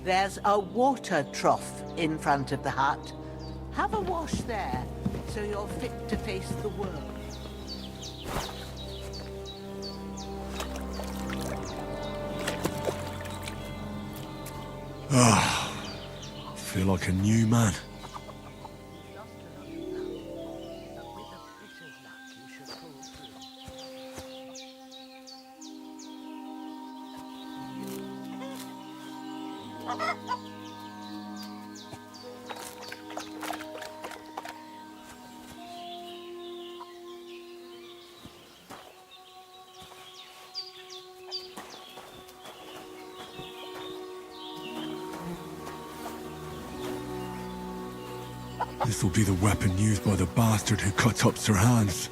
There's a water trough in front of the hut. Have a wash there, so you're fit to face the world. I feel like a new man. This will be the weapon used by the bastard who cut up Sir Hans.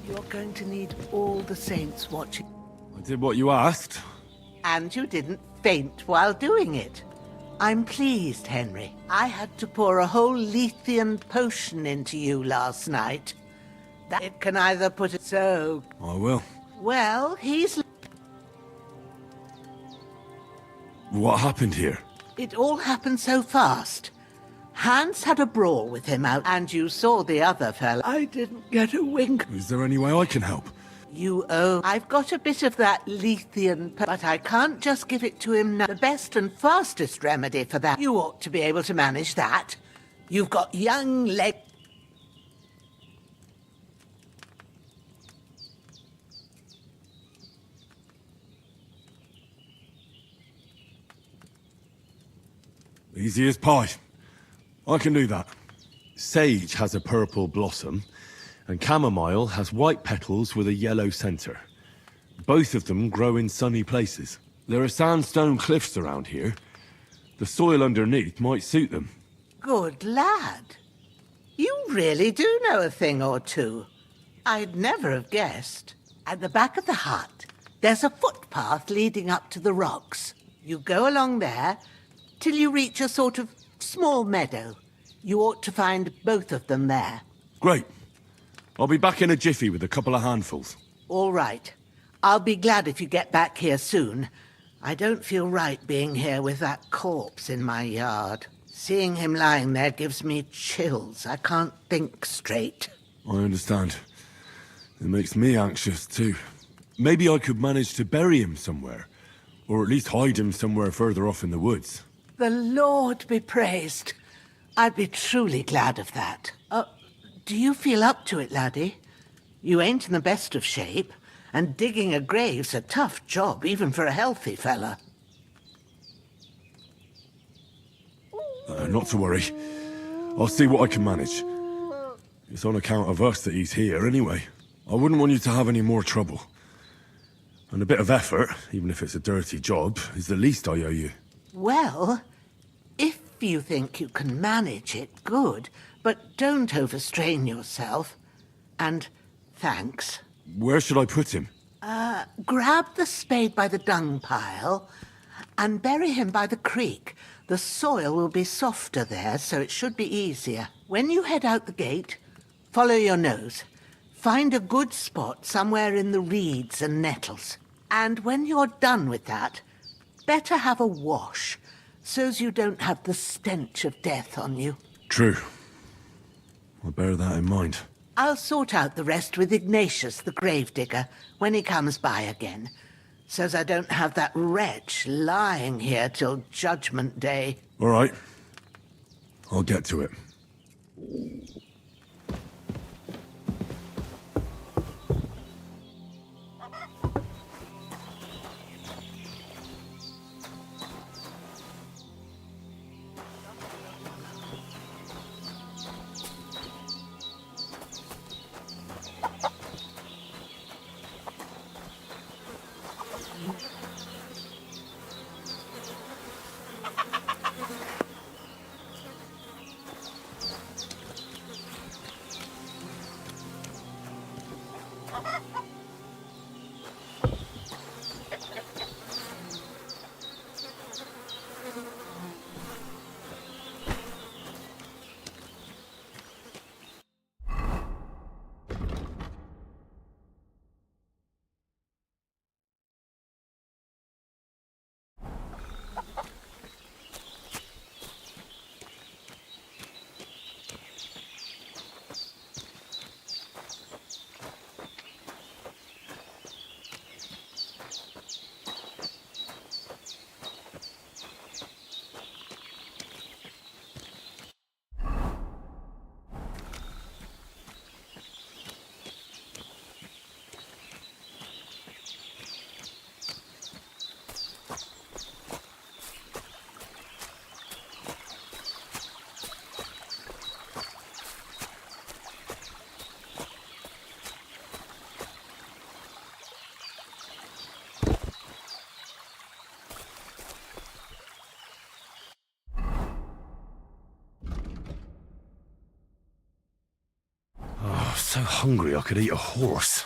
You're going to need all the saints watching. I did what you asked. And you didn't faint while doing it. I'm pleased, Henry. I had to pour a whole Lethean potion into you last night. That it can either put it so... I will. Well, he's... What happened here? It all happened so fast. Hans had a brawl with him out, and you saw the other fella. I didn't get a wink. Is there any way I can help? You owe... I've got a bit of that Lethean, but I can't just give it to him now. The best and fastest remedy for that. You ought to be able to manage that. You've got young leg... Easy as pie. I can do that. Sage has a purple blossom, and chamomile has white petals with a yellow center. Both of them grow in sunny places. There are sandstone cliffs around here. The soil underneath might suit them. Good lad. You really do know a thing or two. I'd never have guessed. At the back of the hut, there's a footpath leading up to the rocks. You go along there till you reach a sort of small meadow. You ought to find both of them there. Great. I'll be back in a jiffy with a couple of handfuls. All right. I'll be glad if you get back here soon. I don't feel right being here with that corpse in my yard. Seeing him lying there gives me chills. I can't think straight. I understand. It makes me anxious too. Maybe I could manage to bury him somewhere. Or at least hide him somewhere further off in the woods. The Lord be praised. I'd be truly glad of that. Do you feel up to it, laddie? You ain't in the best of shape, and digging a grave's a tough job, even for a healthy fella. Not to worry. I'll see what I can manage. It's on account of us that he's here anyway. I wouldn't want you to have any more trouble. And a bit of effort, even if it's a dirty job, is the least I owe you. Well, if you think you can manage it, good. But don't overstrain yourself. And thanks. Where should I put him? Grab the spade by the dung pile and bury him by the creek. The soil will be softer there, so it should be easier. When you head out the gate, follow your nose. Find a good spot somewhere in the reeds and nettles. And when you're done with that, better have a wash, so's you don't have the stench of death on you. True. I'll bear that in mind. I'll sort out the rest with Ignatius, the gravedigger, when he comes by again, so's I don't have that wretch lying here till Judgment Day. All right. I'll get to it. Oh, so hungry I could eat a horse.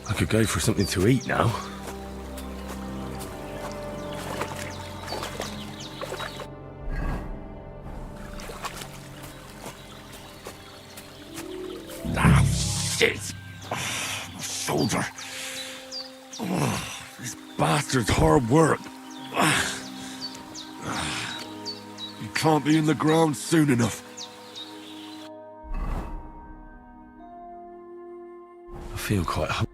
I could go for something to eat now. Ah, shit! Oh, my shoulder. Oh, this bastard's hard work. You can't be in the ground soon enough. I feel quite hungry.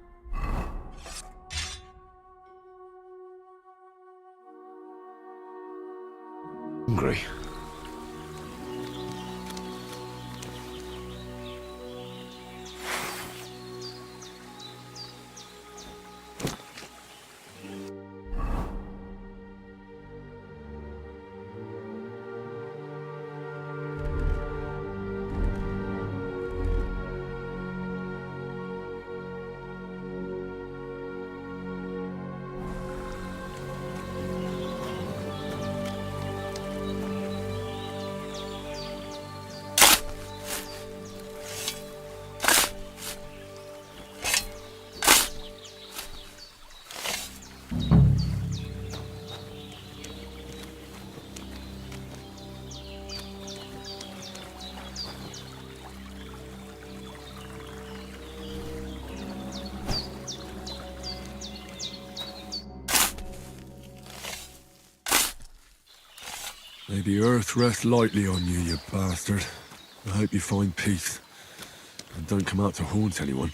May the earth rest lightly on you, you bastard. I hope you find peace. And don't come out to haunt anyone.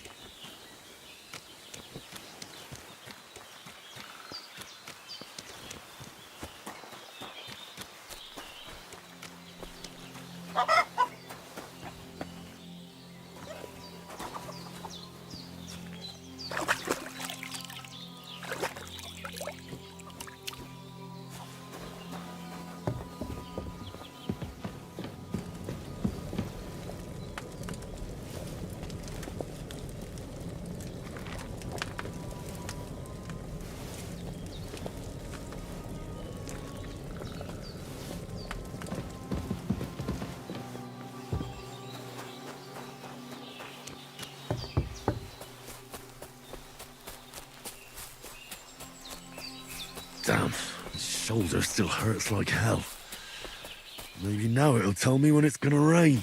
Damn, my shoulder still hurts like hell. Maybe now it'll tell me when it's gonna rain.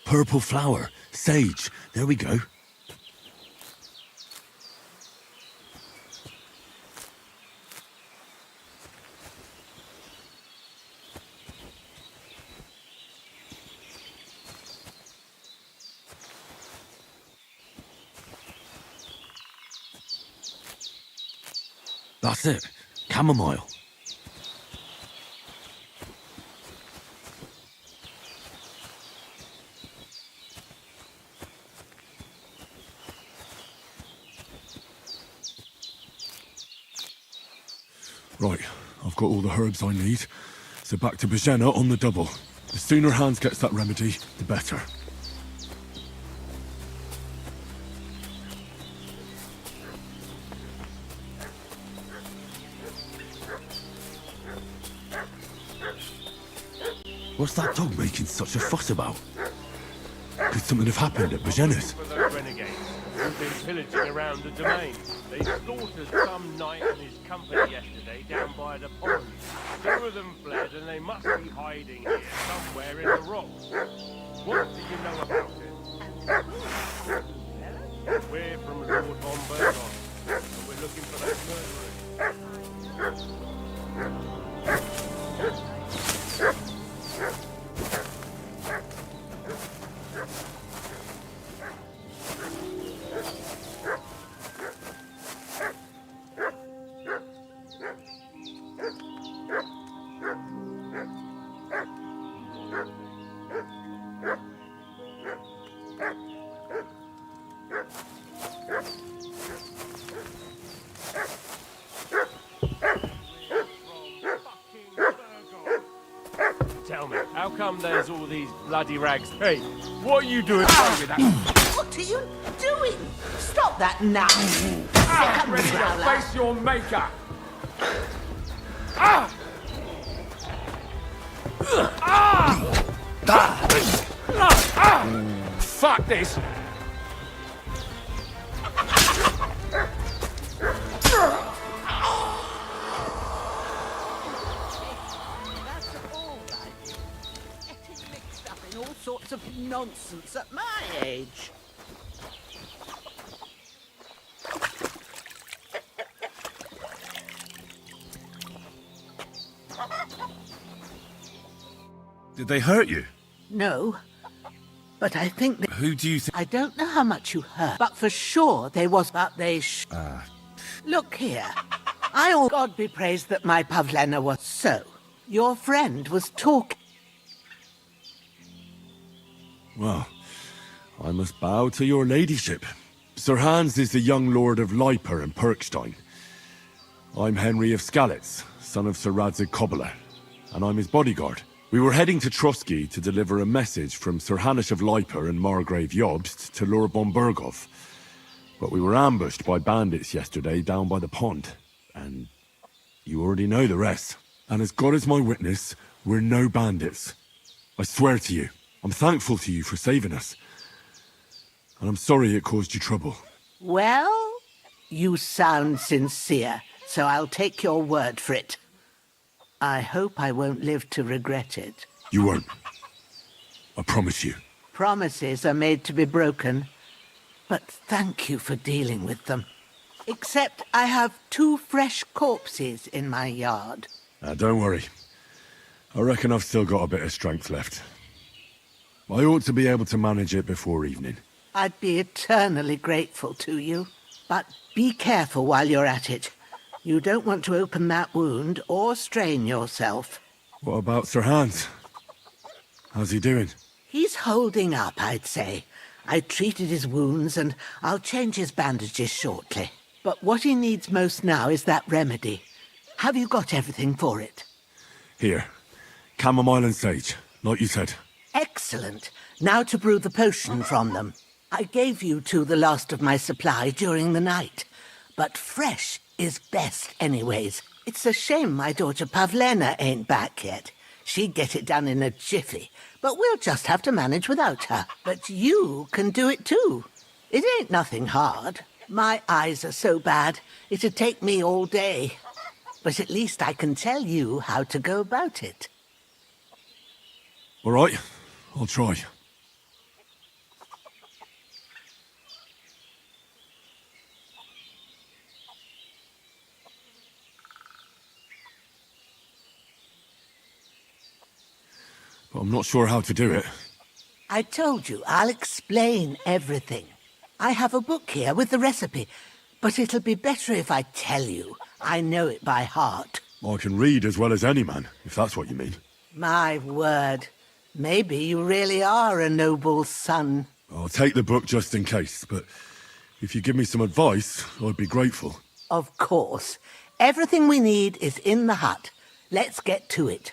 Purple flower, sage, there we go. That's it, chamomile. Right, I've got all the herbs I need, so back to Bajena on the double. The sooner Hans gets that remedy, the better. What's that dog making such a fuss about? Could something have happened at Bajena's? For those renegades who've been pillaging around the domain. They slaughtered some knight and his company yesterday down by the pond. Two of them fled and they must be hiding here somewhere in the rocks. What do you know about it? We're from Lord von Berghoff, and we're looking for those murderers. Tell me, how come there's all these bloody rags? Hey, what are you doing with that? What are you doing? Stop that now! Ready to face your maker! Ah! Ah! Ah! Fuck this! All sorts of nonsense at my age. Did they hurt you? No, but I think that... Who do you think? I don't know how much you heard, but for sure they was... But they Look here. God be praised that my Pavlena was so. Your friend was talking... Well, I must bow to your ladyship. Sir Hans is the young lord of Leiper and Perkstein. I'm Henry of Skalitz, son of Sir Radzig Kobyla, and I'm his bodyguard. We were heading to Trotsky to deliver a message from Sir Hanish of Leiper and Margrave Jobst to Lord von Berghoff. But we were ambushed by bandits yesterday down by the pond, and you already know the rest. And as God is my witness, we're no bandits. I swear to you. I'm thankful to you for saving us. And I'm sorry it caused you trouble. Well, you sound sincere, so I'll take your word for it. I hope I won't live to regret it. You won't. I promise you. Promises are made to be broken, but thank you for dealing with them. Except I have 2 fresh corpses in my yard. Don't worry. I reckon I've still got a bit of strength left. I ought to be able to manage it before evening. I'd be eternally grateful to you. But be careful while you're at it. You don't want to open that wound or strain yourself. What about Sir Hans? How's he doing? He's holding up, I'd say. I treated his wounds and I'll change his bandages shortly. But what he needs most now is that remedy. Have you got everything for it? Here. Chamomile and sage, like you said. Excellent. Now to brew the potion from them. I gave you two the last of my supply during the night. But fresh is best anyways. It's a shame my daughter Pavlena ain't back yet. She'd get it done in a jiffy, but we'll just have to manage without her. But you can do it too. It ain't nothing hard. My eyes are so bad, it'd take me all day. But at least I can tell you how to go about it. All right, I'll try. But I'm not sure how to do it. I told you, I'll explain everything. I have a book here with the recipe, but it'll be better if I tell you. I know it by heart. I can read as well as any man, if that's what you mean. My word. Maybe you really are a noble son. I'll take the book just in case, but if you give me some advice, I'd be grateful. Of course. Everything we need is in the hut. Let's get to it.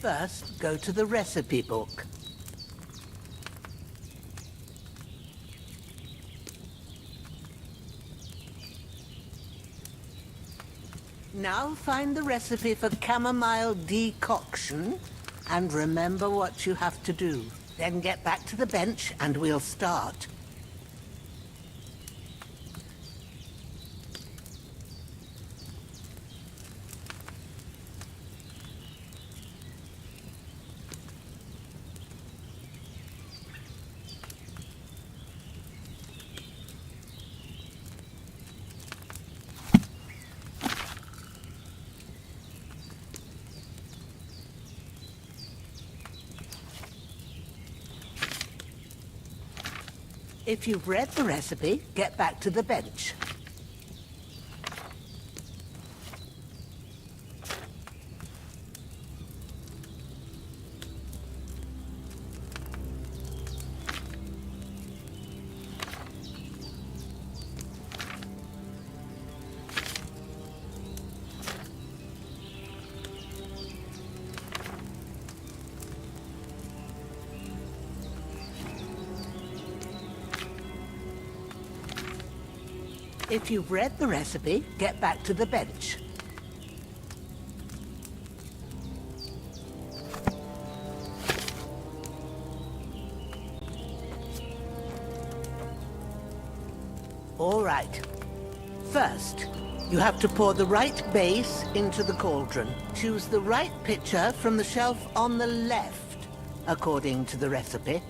First, go to the recipe book. Now find the recipe for chamomile decoction and remember what you have to do. Then get back to the bench and we'll start. If you've read the recipe, get back to the bench. If you've read the recipe, get back to the bench. All right. First, you have to pour the right base into the cauldron. Choose the right pitcher from the shelf on the left, according to the recipe.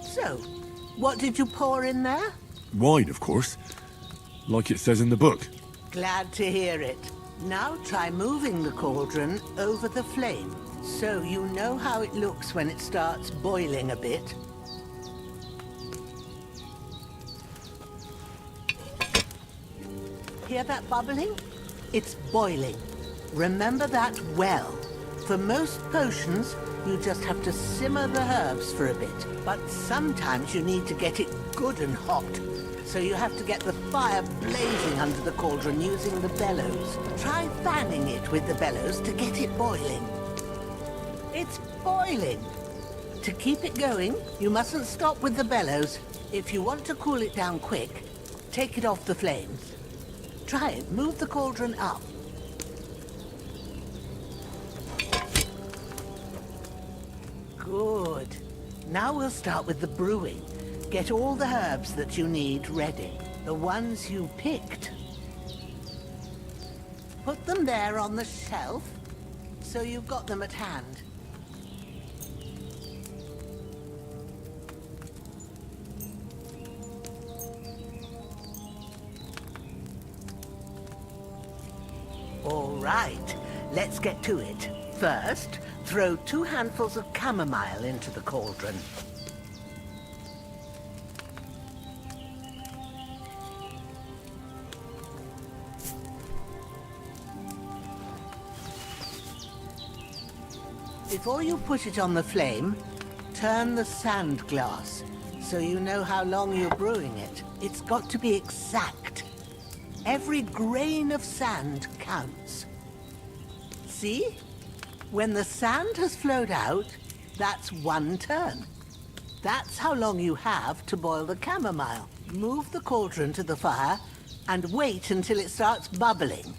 So, what did you pour in there? Wine, of course. Like it says in the book. Glad to hear it. Now try moving the cauldron over the flame, so you know how it looks when it starts boiling a bit. Hear that bubbling? It's boiling. Remember that well. For most potions, you just have to simmer the herbs for a bit. But sometimes you need to get it good and hot. So you have to get the fire blazing under the cauldron using the bellows. Try fanning it with the bellows to get it boiling. It's boiling! To keep it going, you mustn't stop with the bellows. If you want to cool it down quick, take it off the flames. Try it. Move the cauldron up. Now we'll start with the brewing. Get all the herbs that you need ready. The ones you picked. Put them there on the shelf, so you've got them at hand. All right, let's get to it. First, throw 2 handfuls of chamomile into the cauldron. Before you put it on the flame, turn the sand glass so you know how long you're brewing it. It's got to be exact. Every grain of sand counts. See? When the sand has flowed out, that's 1 turn. That's how long you have to boil the chamomile. Move the cauldron to the fire and wait until it starts bubbling.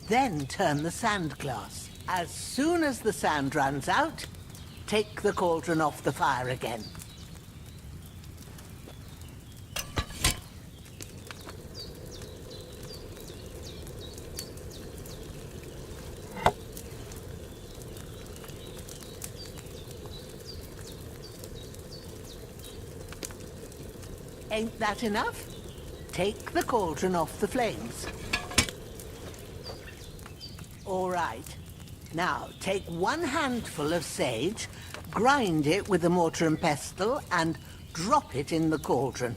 Then turn the sand glass. As soon as the sand runs out, take the cauldron off the fire again. Ain't that enough? Take the cauldron off the flames. All right. Now, take 1 handful of sage, grind it with a mortar and pestle, and drop it in the cauldron.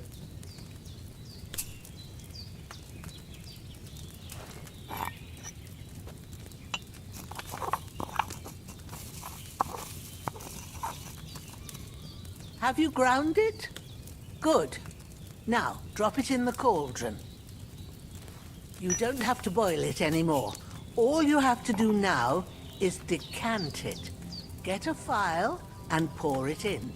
Have you ground it? Good. Now, drop it in the cauldron. You don't have to boil it anymore. All you have to do now is decant it. Get a phial and pour it in.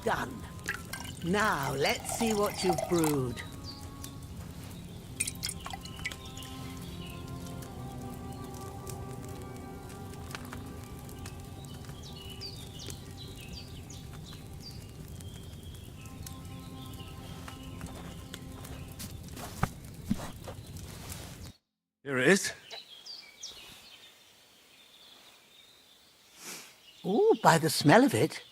Done. Now, let's see what you've brewed. Here it is. Oh, by the smell of it,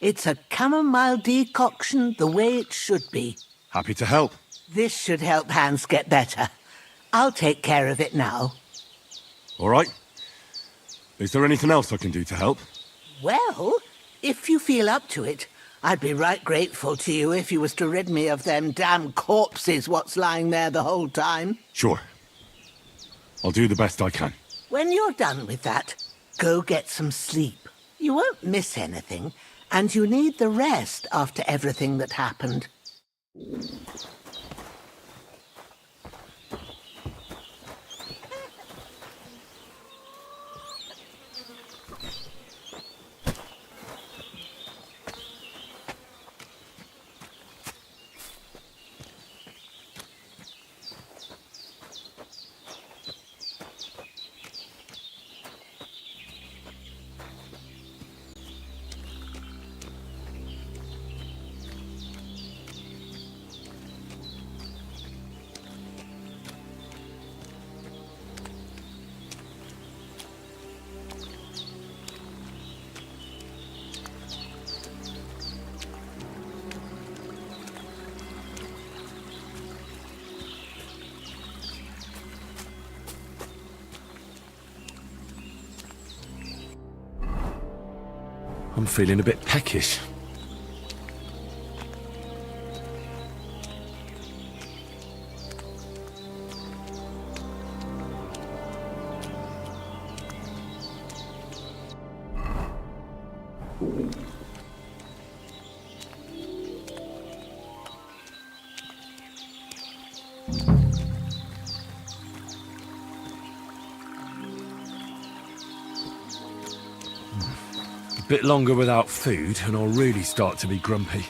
it's a chamomile decoction the way it should be. Happy to help. This should help Hans get better. I'll take care of it now. All right. Is there anything else I can do to help? Well, if you feel up to it, I'd be right grateful to you if you was to rid me of them damn corpses what's lying there the whole time. Sure. I'll do the best I can. When you're done with that, go get some sleep. You won't miss anything, and you need the rest after everything that happened. I'm feeling a bit peckish. Bit longer without food, and I'll really start to be grumpy.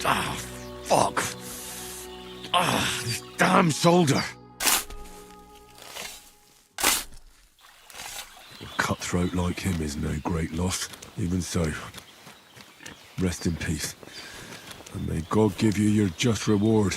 Ah, fuck. Ah, this damn shoulder. A cutthroat like him is no great loss. Even so, rest in peace. And may God give you your just reward.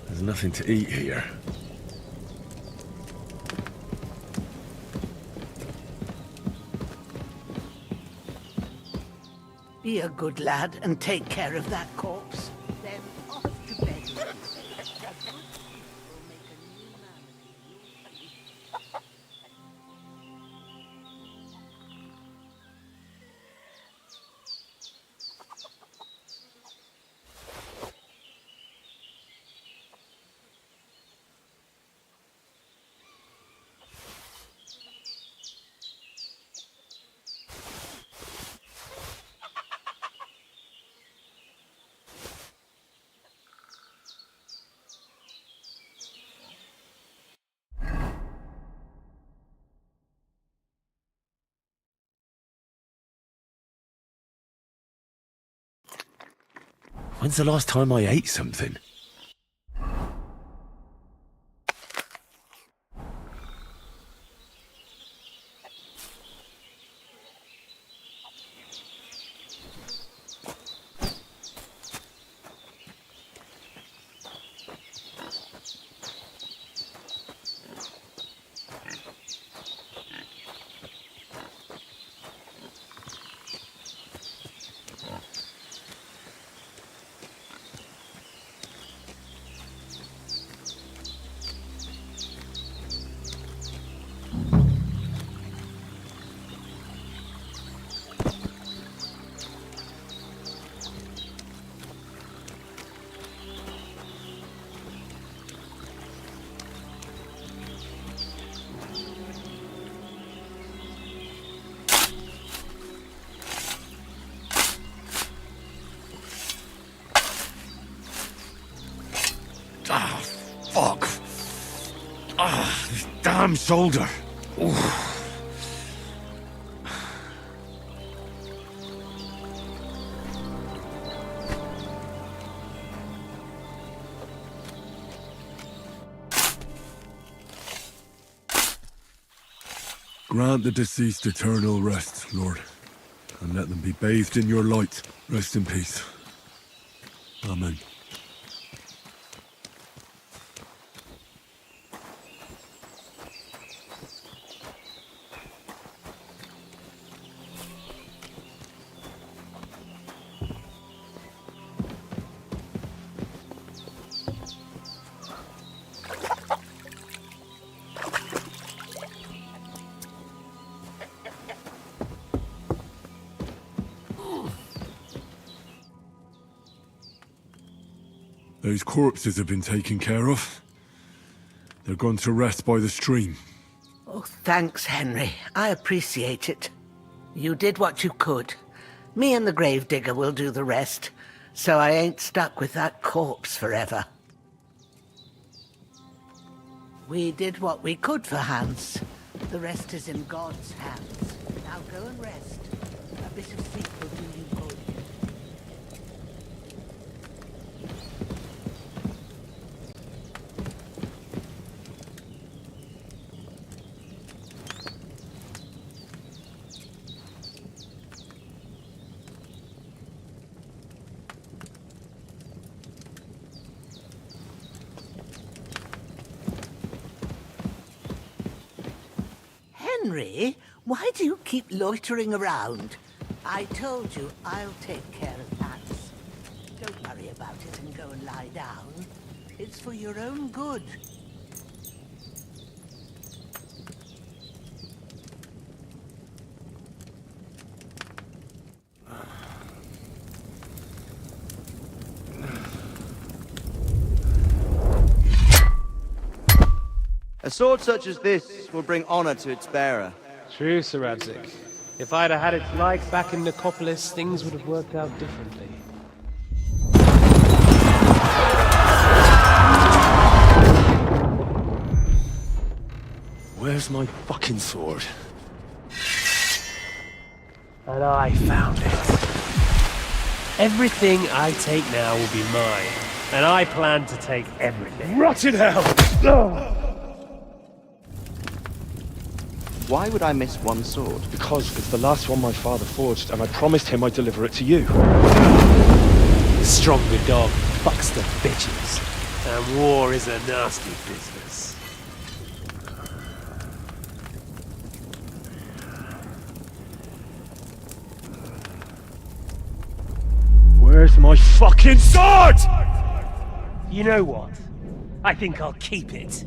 There's nothing to eat here. Be a good lad and take care of that corpse. Then off to bed. When's the last time I ate something? Ah, fuck. Ah, this damn shoulder. Oof. Grant the deceased eternal rest, Lord, and let them be bathed in your light. Rest in peace. Amen. Those corpses have been taken care of. They're gone to rest by the stream. Oh, thanks, Henry. I appreciate it. You did what you could. Me and the gravedigger will do the rest, so I ain't stuck with that corpse forever. We did what we could for Hans. The rest is in God's hands. Now go and rest. A bit of sleep will do you good. Henry, why do you keep loitering around? I told you I'll take care of that. Don't worry about it. about it and go and lie down. It's for your own good. A sword such as this will bring honor to its bearer. True, Sir Abzik. If I'd have had its like back in Nicopolis, things would have worked out differently. Where's my fucking sword? And I found it. Everything I take now will be mine, and I plan to take everything. Rotted hell! Why would I miss one sword? Because it's the last one my father forged, and I promised him I'd deliver it to you. The stronger dog fucks the bitches, and war is a nasty business. Where's my fucking sword? You know what? I think I'll keep it.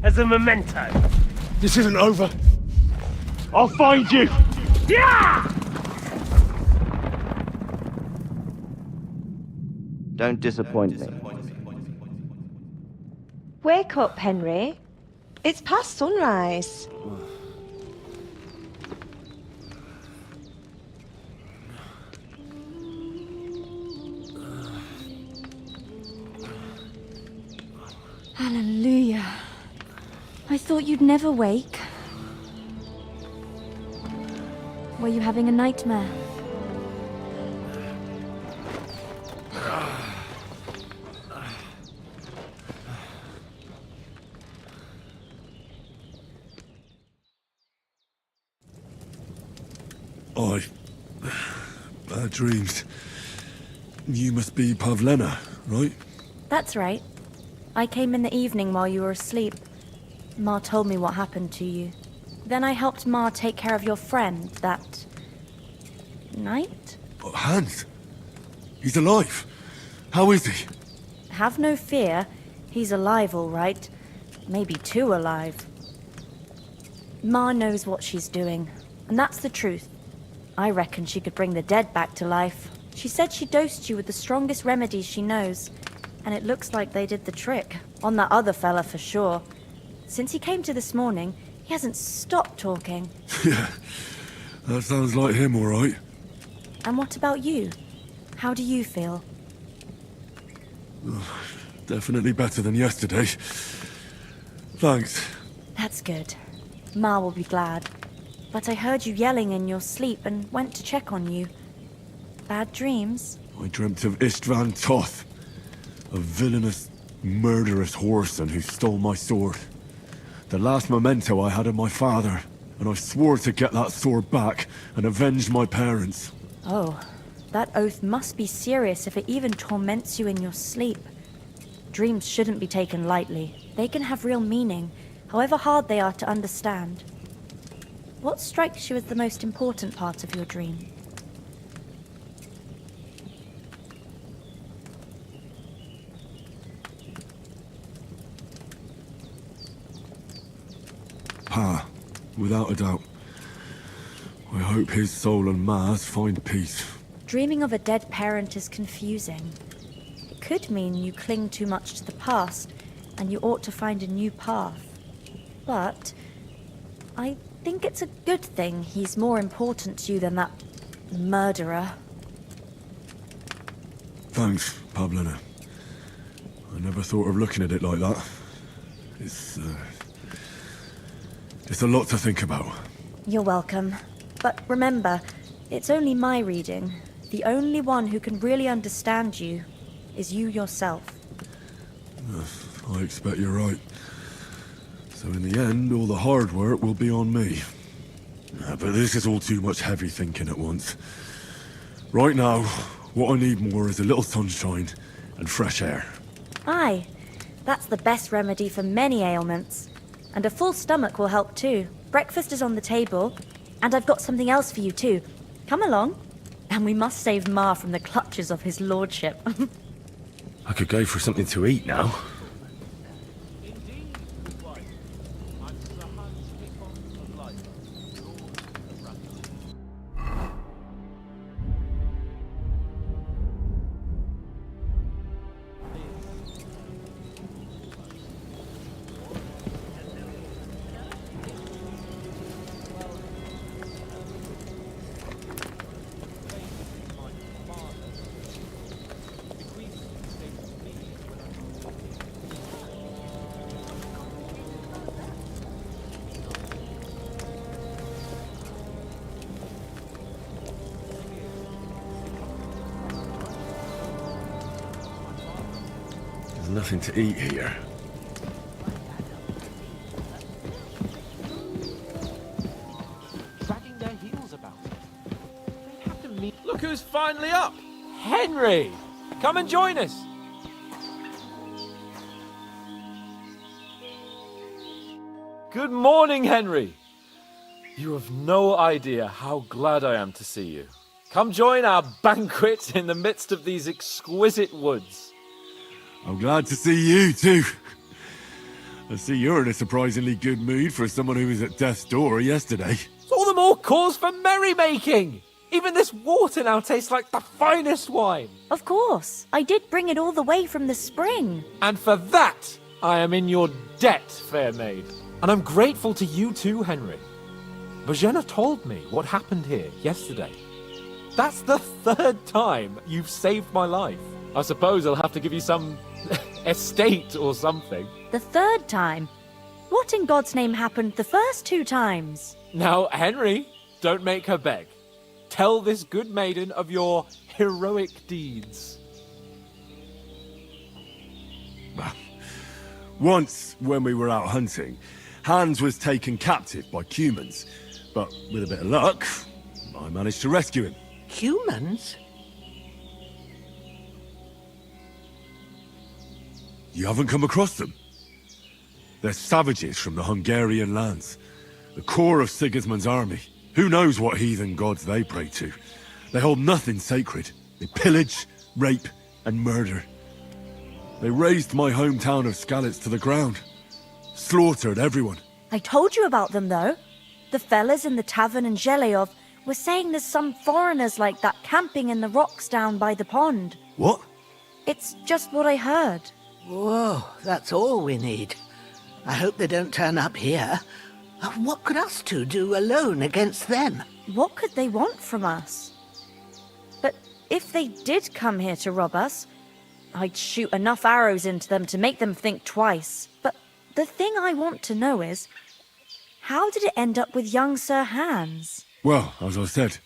As a memento. This isn't over. I'll find you! Yeah! Don't disappoint me. Wake up, Henry. It's past sunrise. Hallelujah. I thought you'd never wake. Were you having a nightmare? Bad dreams. You must be Pavlena, right? That's right. I came in the evening while you were asleep. Ma told me what happened to you. Then I helped Ma take care of your friend that night? Oh, Hans? He's alive. How is he? Have no fear. He's alive, all right. Maybe too alive. Ma knows what she's doing, and that's the truth. I reckon she could bring the dead back to life. She said she dosed you with the strongest remedies she knows, and it looks like they did the trick. On that other fella for sure. Since he came to this morning, he hasn't stopped talking. Yeah, that sounds like him, all right. And what about you? How do you feel? Definitely better than yesterday. Thanks. That's good. Ma will be glad. But I heard you yelling in your sleep and went to check on you. Bad dreams? I dreamt of Istvan Toth, a villainous, murderous whoreson who stole my sword. The last memento I had of my father, and I swore to get that sword back and avenge my parents. Oh, that oath must be serious if it even torments you in your sleep. Dreams shouldn't be taken lightly. They can have real meaning, however hard they are to understand. What strikes you as the most important part of your dream? Pa, without a doubt. I hope his soul and Ma's find peace. Dreaming of a dead parent is confusing. It could mean you cling too much to the past, and you ought to find a new path. But I think it's a good thing he's more important to you than that murderer. Thanks, Pavlena. I never thought of looking at it like that. It's a lot to think about. You're welcome. But remember, it's only my reading. The only one who can really understand you is you yourself. I expect you're right. So in the end, all the hard work will be on me. But this is all too much heavy thinking at once. Right now, what I need more is a little sunshine and fresh air. Aye, that's the best remedy for many ailments. And a full stomach will help too. Breakfast is on the table, and I've got something else for you too. Come along, and we must save Ma from the clutches of his lordship. I could go for something to eat now. There's nothing to eat here. Dragging their heels about. They have to meet. Look who's finally up! Henry! Come and join us! Good morning, Henry! You have no idea how glad I am to see you. Come join our banquet in the midst of these exquisite woods. I'm glad to see you too. I see you're in a surprisingly good mood for someone who was at death's door yesterday. It's all the more cause for merrymaking! Even this water now tastes like the finest wine. Of course. I did bring it all the way from the spring. And for that, I am in your debt, fair maid. And I'm grateful to you too, Henry. Bajena told me what happened here yesterday. That's the third time you've saved my life. I suppose I'll have to give you some estate or something. The third time? What in God's name happened the first 2 times? Now, Henry, don't make her beg. Tell this good maiden of your heroic deeds. Once, when we were out hunting, Hans was taken captive by humans. But with a bit of luck, I managed to rescue him. Humans? You haven't come across them? They're savages from the Hungarian lands. The core of Sigismund's army. Who knows what heathen gods they pray to? They hold nothing sacred. They pillage, rape, and murder. They razed my hometown of Skalitz to the ground. Slaughtered everyone. I told you about them, though. The fellas in the tavern in Zheleov were saying there's some foreigners like that camping in the rocks down by the pond. What? It's just what I heard. Whoa, that's all we need. I hope they don't turn up here. What could us two do alone against them? What could they want from us? But if they did come here to rob us, I'd shoot enough arrows into them to make them think twice. But the thing I want to know is, how did it end up with young Sir Hans? Well, as I said,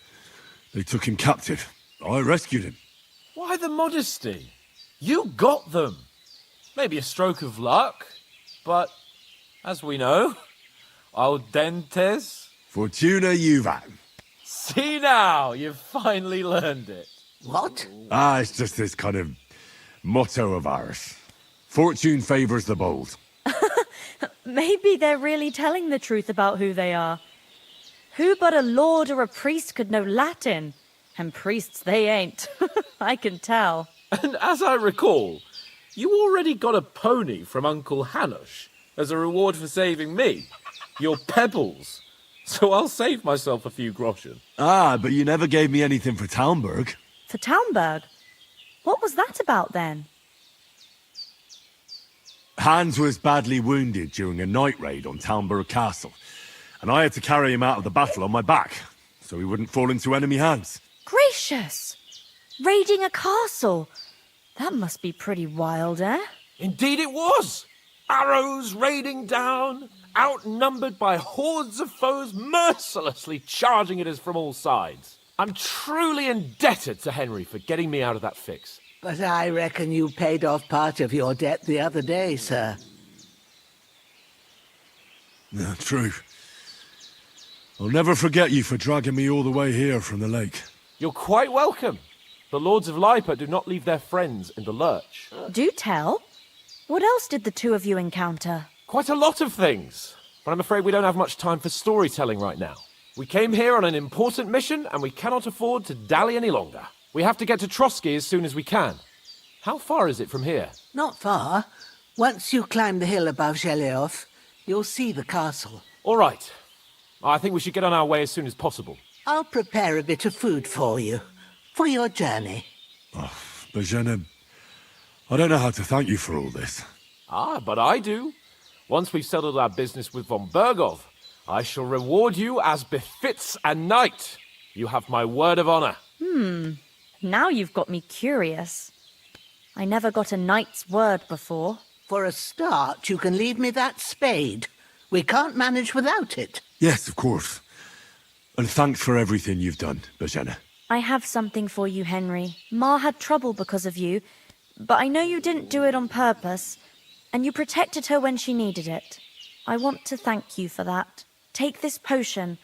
they took him captive. I rescued him. Why the modesty? You got them. Maybe a stroke of luck, but as we know, audentes. Fortuna juvat. See now, you've finally learned it. What? It's just this kind of motto of ours. Fortune favors the bold. Maybe they're really telling the truth about who they are. Who but a lord or a priest could know Latin? And priests they ain't. I can tell. And as I recall, you already got a pony from Uncle Hanush as a reward for saving me. Your pebbles. So I'll save myself a few groschen. But you never gave me anything for Talmberg. For Talmberg? What was that about then? Hans was badly wounded during a night raid on Talmberg Castle, and I had to carry him out of the battle on my back, so he wouldn't fall into enemy hands. Gracious! Raiding a castle? That must be pretty wild, eh? Indeed it was! Arrows raining down, outnumbered by hordes of foes mercilessly charging at us from all sides. I'm truly indebted to Henry for getting me out of that fix. But I reckon you paid off part of your debt the other day, sir. Yeah, true. I'll never forget you for dragging me all the way here from the lake. You're quite welcome. The Lords of Lipa do not leave their friends in the lurch. Do tell. What else did the two of you encounter? Quite a lot of things, but I'm afraid we don't have much time for storytelling right now. We came here on an important mission, and we cannot afford to dally any longer. We have to get to Trotsky as soon as we can. How far is it from here? Not far. Once you climb the hill above Geleoth, you'll see the castle. All right. I think we should get on our way as soon as possible. I'll prepare a bit of food for you, for your journey. Bozhena, I don't know how to thank you for all this. Ah, but I do. Once we've settled our business with von Bergov, I shall reward you as befits a knight. You have my word of honor. Now you've got me curious. I never got a knight's word before. For a start, you can leave me that spade. We can't manage without it. Yes, of course. And thanks for everything you've done, Bozhena. I have something for you, Henry. Ma had trouble because of you, but I know you didn't do it on purpose, and you protected her when she needed it. I want to thank you for that. Take this potion.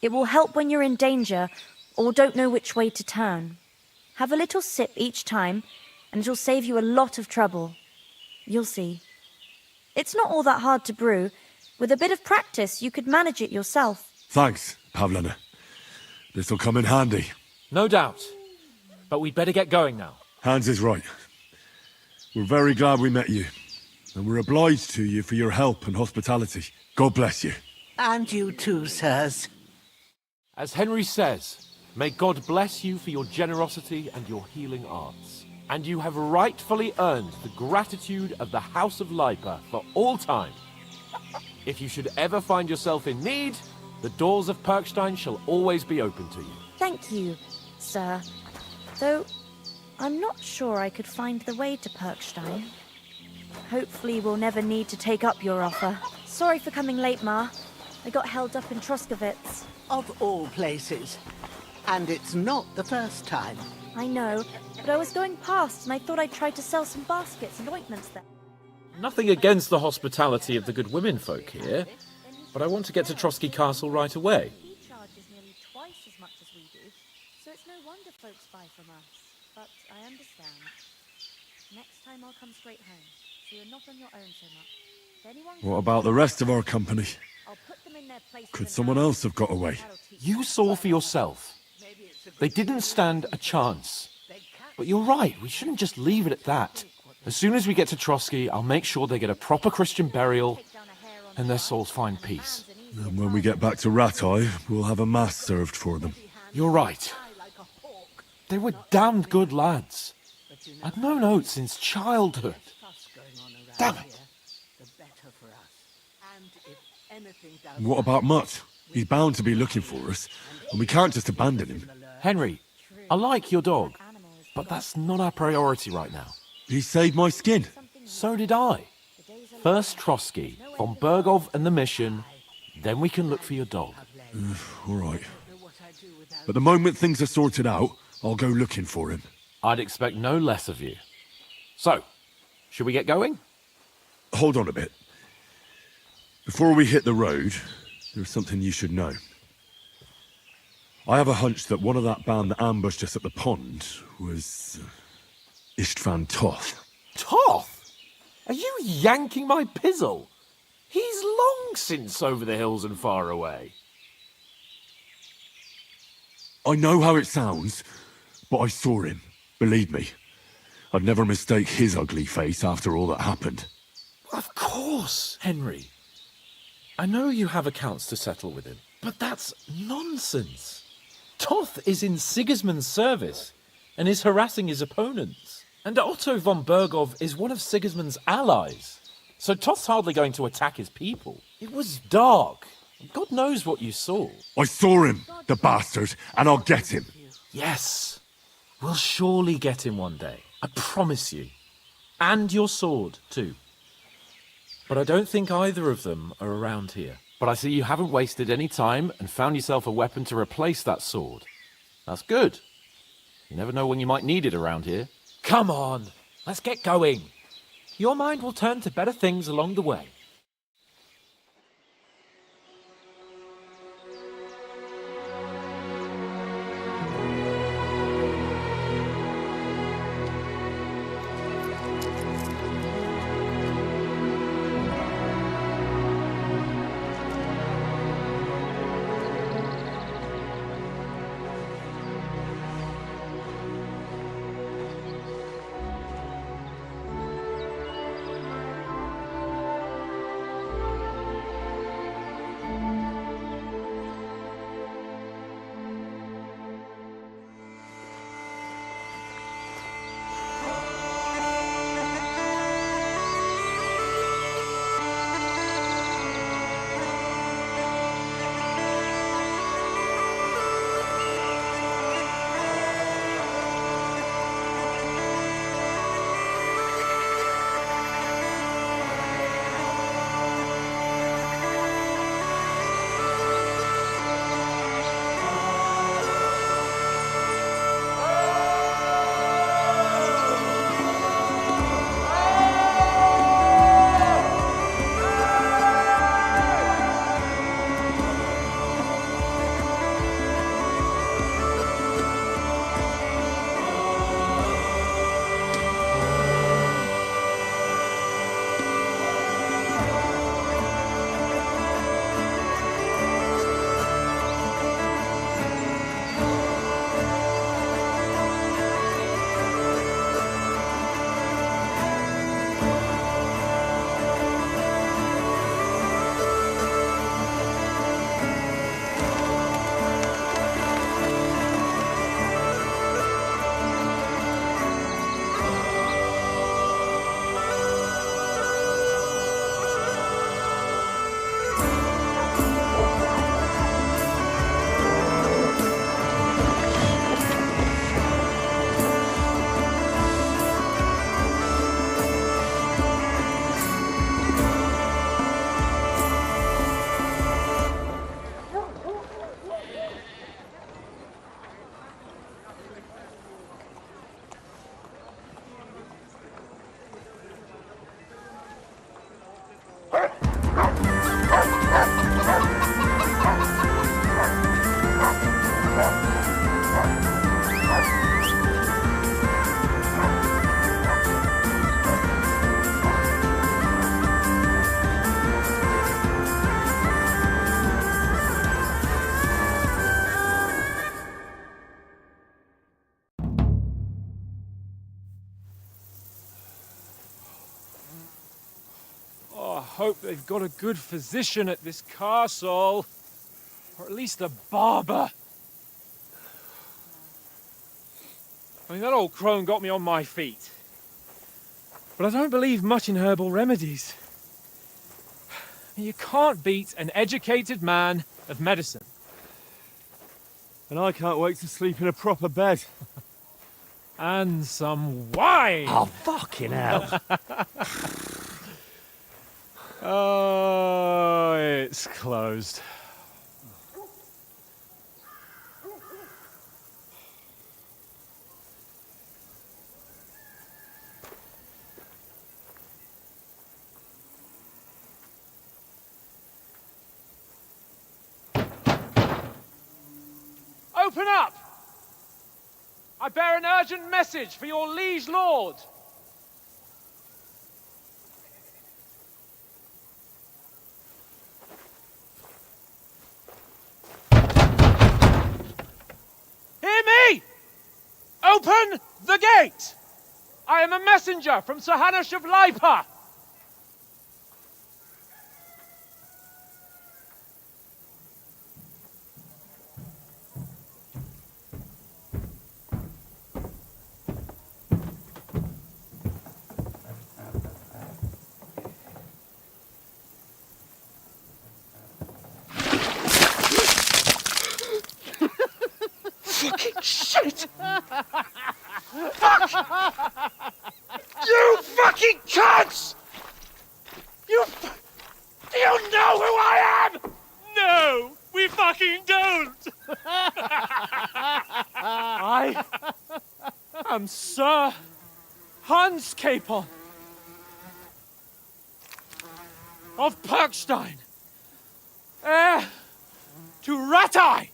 It will help when you're in danger or don't know which way to turn. Have a little sip each time, and it'll save you a lot of trouble. You'll see. It's not all that hard to brew. With a bit of practice, you could manage it yourself. Thanks, Pavlena. This'll come in handy. No doubt. But we'd better get going now. Hans is right. We're very glad we met you. And we're obliged to you for your help and hospitality. God bless you. And you too, sirs. As Henry says, may God bless you for your generosity and your healing arts. And you have rightfully earned the gratitude of the House of Lipa for all time. If you should ever find yourself in need, the doors of Perkstein shall always be open to you. Thank you, sir. Though, I'm not sure I could find the way to Perkstein. Hopefully we'll never need to take up your offer. Sorry for coming late, Ma. I got held up in Troskovitz. Of all places. And it's not the first time. I know, but I was going past and I thought I'd try to sell some baskets and ointments there. Nothing against the hospitality of the good women folk here, but I want to get to Trotsky Castle right away. He charges nearly twice as much as we do, so it's no wonder folks buy from us. But I understand. Next time I'll come straight home, so you're not on your own so much. If anyone What about the rest of our company? I'll put them in their place. Could someone else have got away? You saw for yourself. They didn't stand a chance. But you're right, we shouldn't just leave it at that. As soon as we get to Trotsky, I'll make sure they get a proper Christian burial and their souls find peace. And when we get back to Ratai, we'll have a mass served for them. You're right. They were damned good lads. I've known Oates since childhood. Damn it. What about Mutt? He's bound to be looking for us, and we can't just abandon him. Henry, I like your dog, but that's not our priority right now. He saved my skin. So did I. First Trotsky, von Bergov and the mission, then we can look for your dog. All right. But the moment things are sorted out, I'll go looking for him. I'd expect no less of you. So, should we get going? Hold on a bit. Before we hit the road, there's something you should know. I have a hunch that one of that band that ambushed us at the pond was Istvan Toth. Toth? Are you yanking my pizzle? He's long since over the hills and far away. I know how it sounds, but I saw him. Believe me. I'd never mistake his ugly face after all that happened. Of course, Henry. I know you have accounts to settle with him, but that's nonsense. Toth is in Sigismund's service and is harassing his opponents. And Otto von Bergov is one of Sigismund's allies. So Toth's hardly going to attack his people. It was dark. God knows what you saw. I saw him, the bastard, and I'll get him. Yes. We'll surely get him one day. I promise you. And your sword, too. But I don't think either of them are around here. But I see you haven't wasted any time and found yourself a weapon to replace that sword. That's good. You never know when you might need it around here. Come on, let's get going. Your mind will turn to better things along the way. hope they've got a good physician at this castle. Or at least a barber. I mean, that old crone got me on my feet. But I don't believe much in herbal remedies. You can't beat an educated man of medicine. And I can't wait to sleep in a proper bed. And some wine! Oh, fucking hell. Oh, it's closed. Open up! I bear an urgent message for your liege lord. Hear me! Open the gate! I am a messenger from Sir Hanush of Lipa. Fucking shit! Fuck! You fucking cunts! Do you know who I am? No, we fucking don't! I am Sir Hans Capon of Perkstein, heir to Ratai!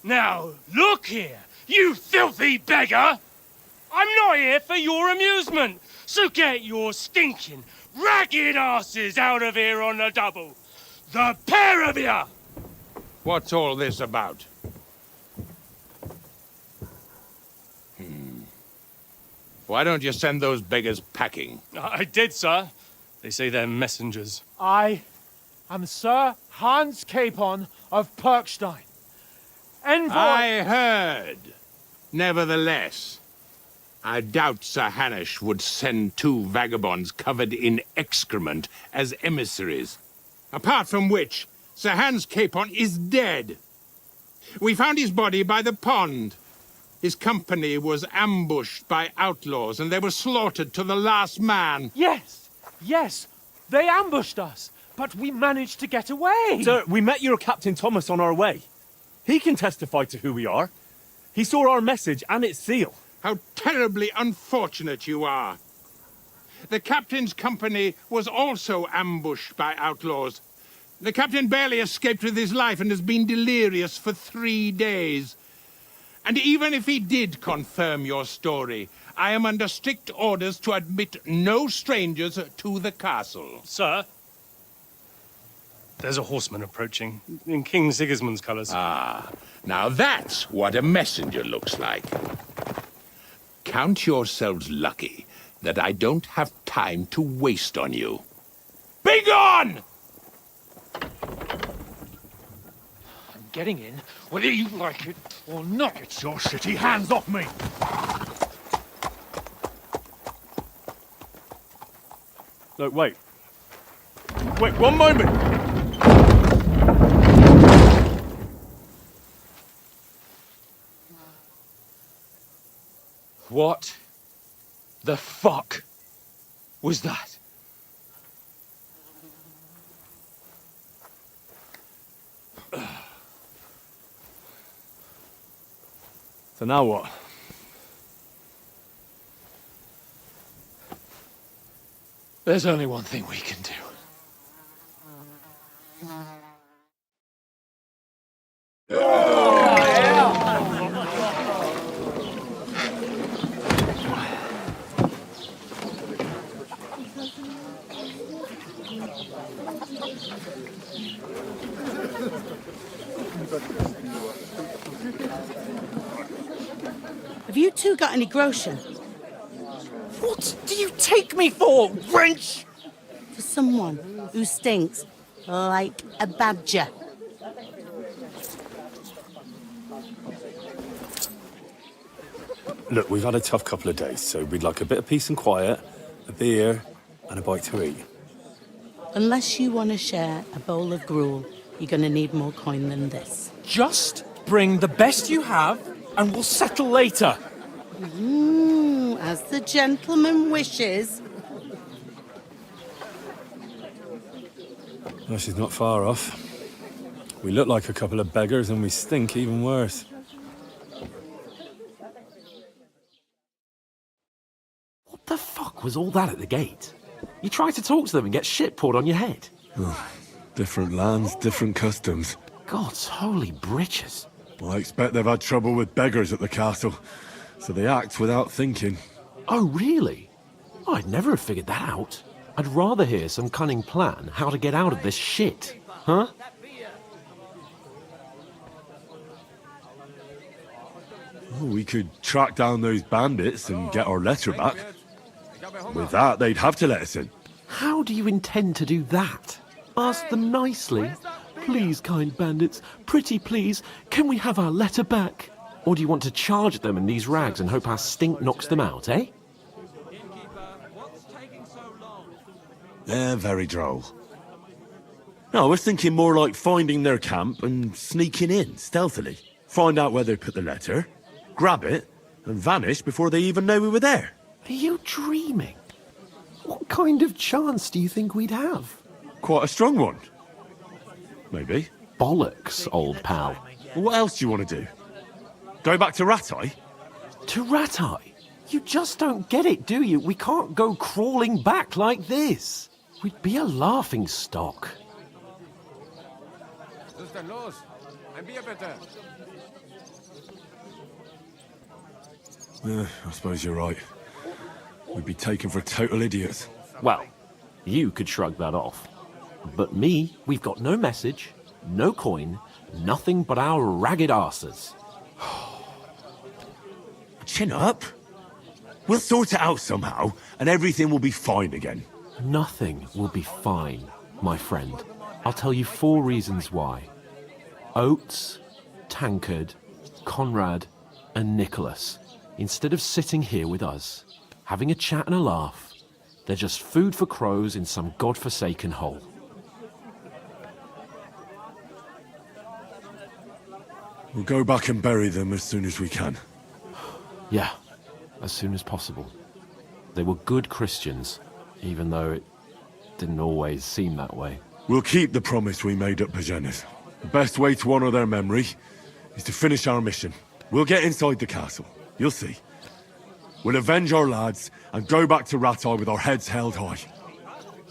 Now, look here, you filthy beggar! I'm not here for your amusement, so get your stinking, ragged asses out of here on the double. The pair of you! What's all this about? Why don't you send those beggars packing? I did, sir. They say they're messengers. I am Sir Hans Capon of Perkstein. Envoy... I heard. Nevertheless, I doubt Sir Hanush would send two vagabonds covered in excrement as emissaries. Apart from which, Sir Hans Capon is dead. We found his body by the pond. His company was ambushed by outlaws, and they were slaughtered to the last man. Yes, yes, they ambushed us, but we managed to get away. Sir, we met your Captain Thomas on our way. He can testify to who we are. He saw our message and its seal. How terribly unfortunate you are. The captain's company was also ambushed by outlaws. The captain barely escaped with his life and has been delirious for 3 days. And even if he did confirm your story, I am under strict orders to admit no strangers to the castle. Sir, there's a horseman approaching in King Sigismund's colours. Ah, now that's what a messenger looks like. Count yourselves lucky that I don't have time to waste on you. Be gone! I'm getting in, whether you like it or not. Get your shitty hands off me! No, wait. Wait, one moment! What the fuck was that? So now what? There's only one thing we can do. Have you two got any groschen? What do you take me for, wench? For someone who stinks like a badger. Look, we've had a tough couple of days, so we'd like a bit of peace and quiet, a beer, and a bite to eat. Unless you want to share a bowl of gruel, you're going to need more coin than this. Just bring the best you have, and we'll settle later. As the gentleman wishes. Well, she's not far off. We look like a couple of beggars, and we stink even worse. What the fuck was all that at the gate? You tried to talk to them and get shit poured on your head. Different lands, different customs. God's holy britches. Well, I expect they've had trouble with beggars at the castle, so they act without thinking. Oh, really? I'd never have figured that out. I'd rather hear some cunning plan how to get out of this shit. Huh? Oh, we could track down those bandits and get our letter back. With that, they'd have to let us in. How do you intend to do that? Ask them nicely. Please, kind bandits, pretty please, can we have our letter back? Or do you want to charge them in these rags and hope our stink knocks them out, eh? They're very droll. No, I was thinking more like finding their camp and sneaking in, stealthily. Find out where they put the letter, grab it, and vanish before they even know we were there. Are you dreaming? What kind of chance do you think we'd have? Quite a strong one. Maybe. Bollocks, old pal. Well, what else do you want to do? Go back to Ratai? To Ratai? You just don't get it, do you? We can't go crawling back like this. We'd be a laughing stock. I suppose you're right. We'd be taken for total idiots. Well, you could shrug that off. But me, we've got no message, no coin, nothing but our ragged arses. Chin up. We'll sort it out somehow, and everything will be fine again. Nothing will be fine, my friend. I'll tell you 4 reasons why. Oates, Tankard, Conrad, and Nicholas, instead of sitting here with us, having a chat and a laugh, they're just food for crows in some godforsaken hole. We'll go back and bury them as soon as we can. Yeah, as soon as possible. They were good Christians, even though it didn't always seem that way. We'll keep the promise we made at Bajenas. The best way to honor their memory is to finish our mission. We'll get inside the castle. You'll see. We'll avenge our lads and go back to Ratai with our heads held high.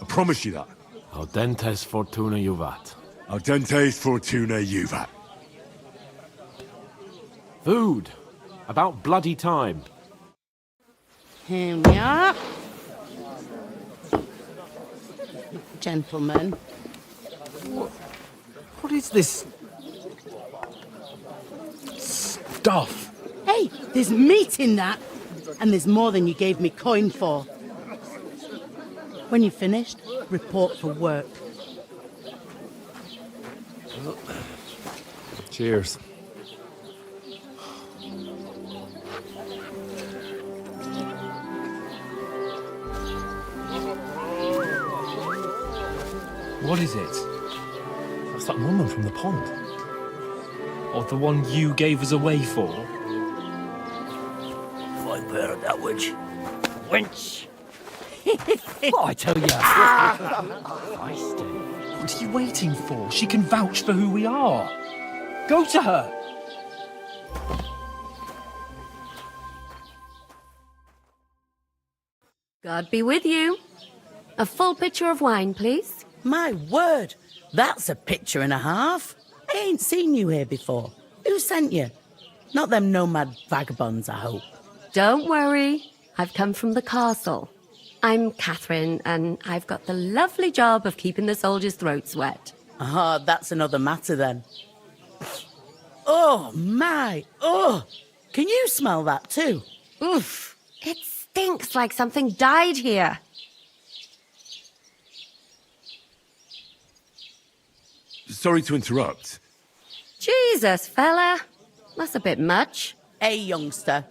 I promise you that. Audentes fortuna juvat. Audentes fortuna juvat. Food. About bloody time. Here we are. Gentlemen. What is this stuff? Hey, there's meat in that. And there's more than you gave me coin for. When you're finished, report for work. Cheers. What is it? That's that woman from the pond. Or the one you gave us away for? Find bear that witch. Wench! What I tell you? What are you waiting for? She can vouch for who we are. Go to her. God be with you. A full pitcher of wine, please. My word, that's a picture and a half. I ain't seen you here before. Who sent you? Not them nomad vagabonds, I hope. Don't worry. I've come from the castle. I'm Catherine, and I've got the lovely job of keeping the soldiers' throats wet. Ah, that's another matter then. Oh, my. Oh, can you smell that too? Oof. It's stinks like something died here. Sorry to interrupt. Jesus, fella. That's a bit much. Hey, youngster.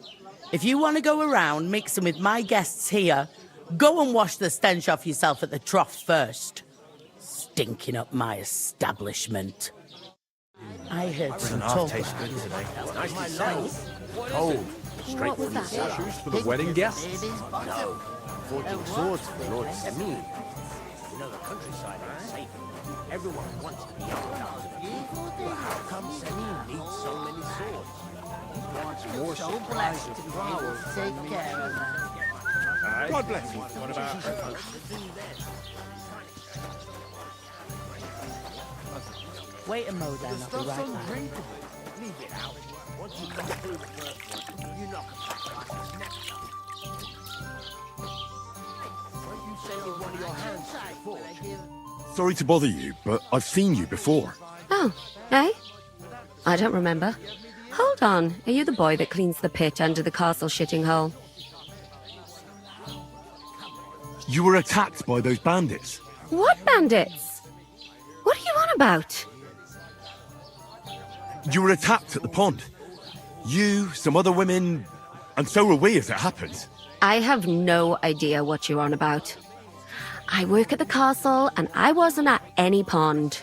If you want to go around mixing with my guests here, go and wash the stench off yourself at the trough first. Stinking up my establishment. I heard some talk. Cold. What was that? Shoes for the wedding guests? No. 14 swords for the Lord Semin. You know the countryside ain't safe. Everyone wants to be armed. But how come Semin needs so many swords? He wants more supplies of flowers. Take care of that. God bless you. What about Wait a mo then, I'll be right back. Leave it out. Once you come through the first one, you knock a fat next up. Won't you say with one of your hands before? Sorry to bother you, but I've seen you before. Oh, eh? I don't remember. Hold on. Are you the boy that cleans the pit under the castle shitting hole? You were attacked by those bandits. What bandits? What are you on about? You were attacked at the pond. You, some other women, and so were we as it happened. I have no idea what you're on about. I work at the castle, and I wasn't at any pond.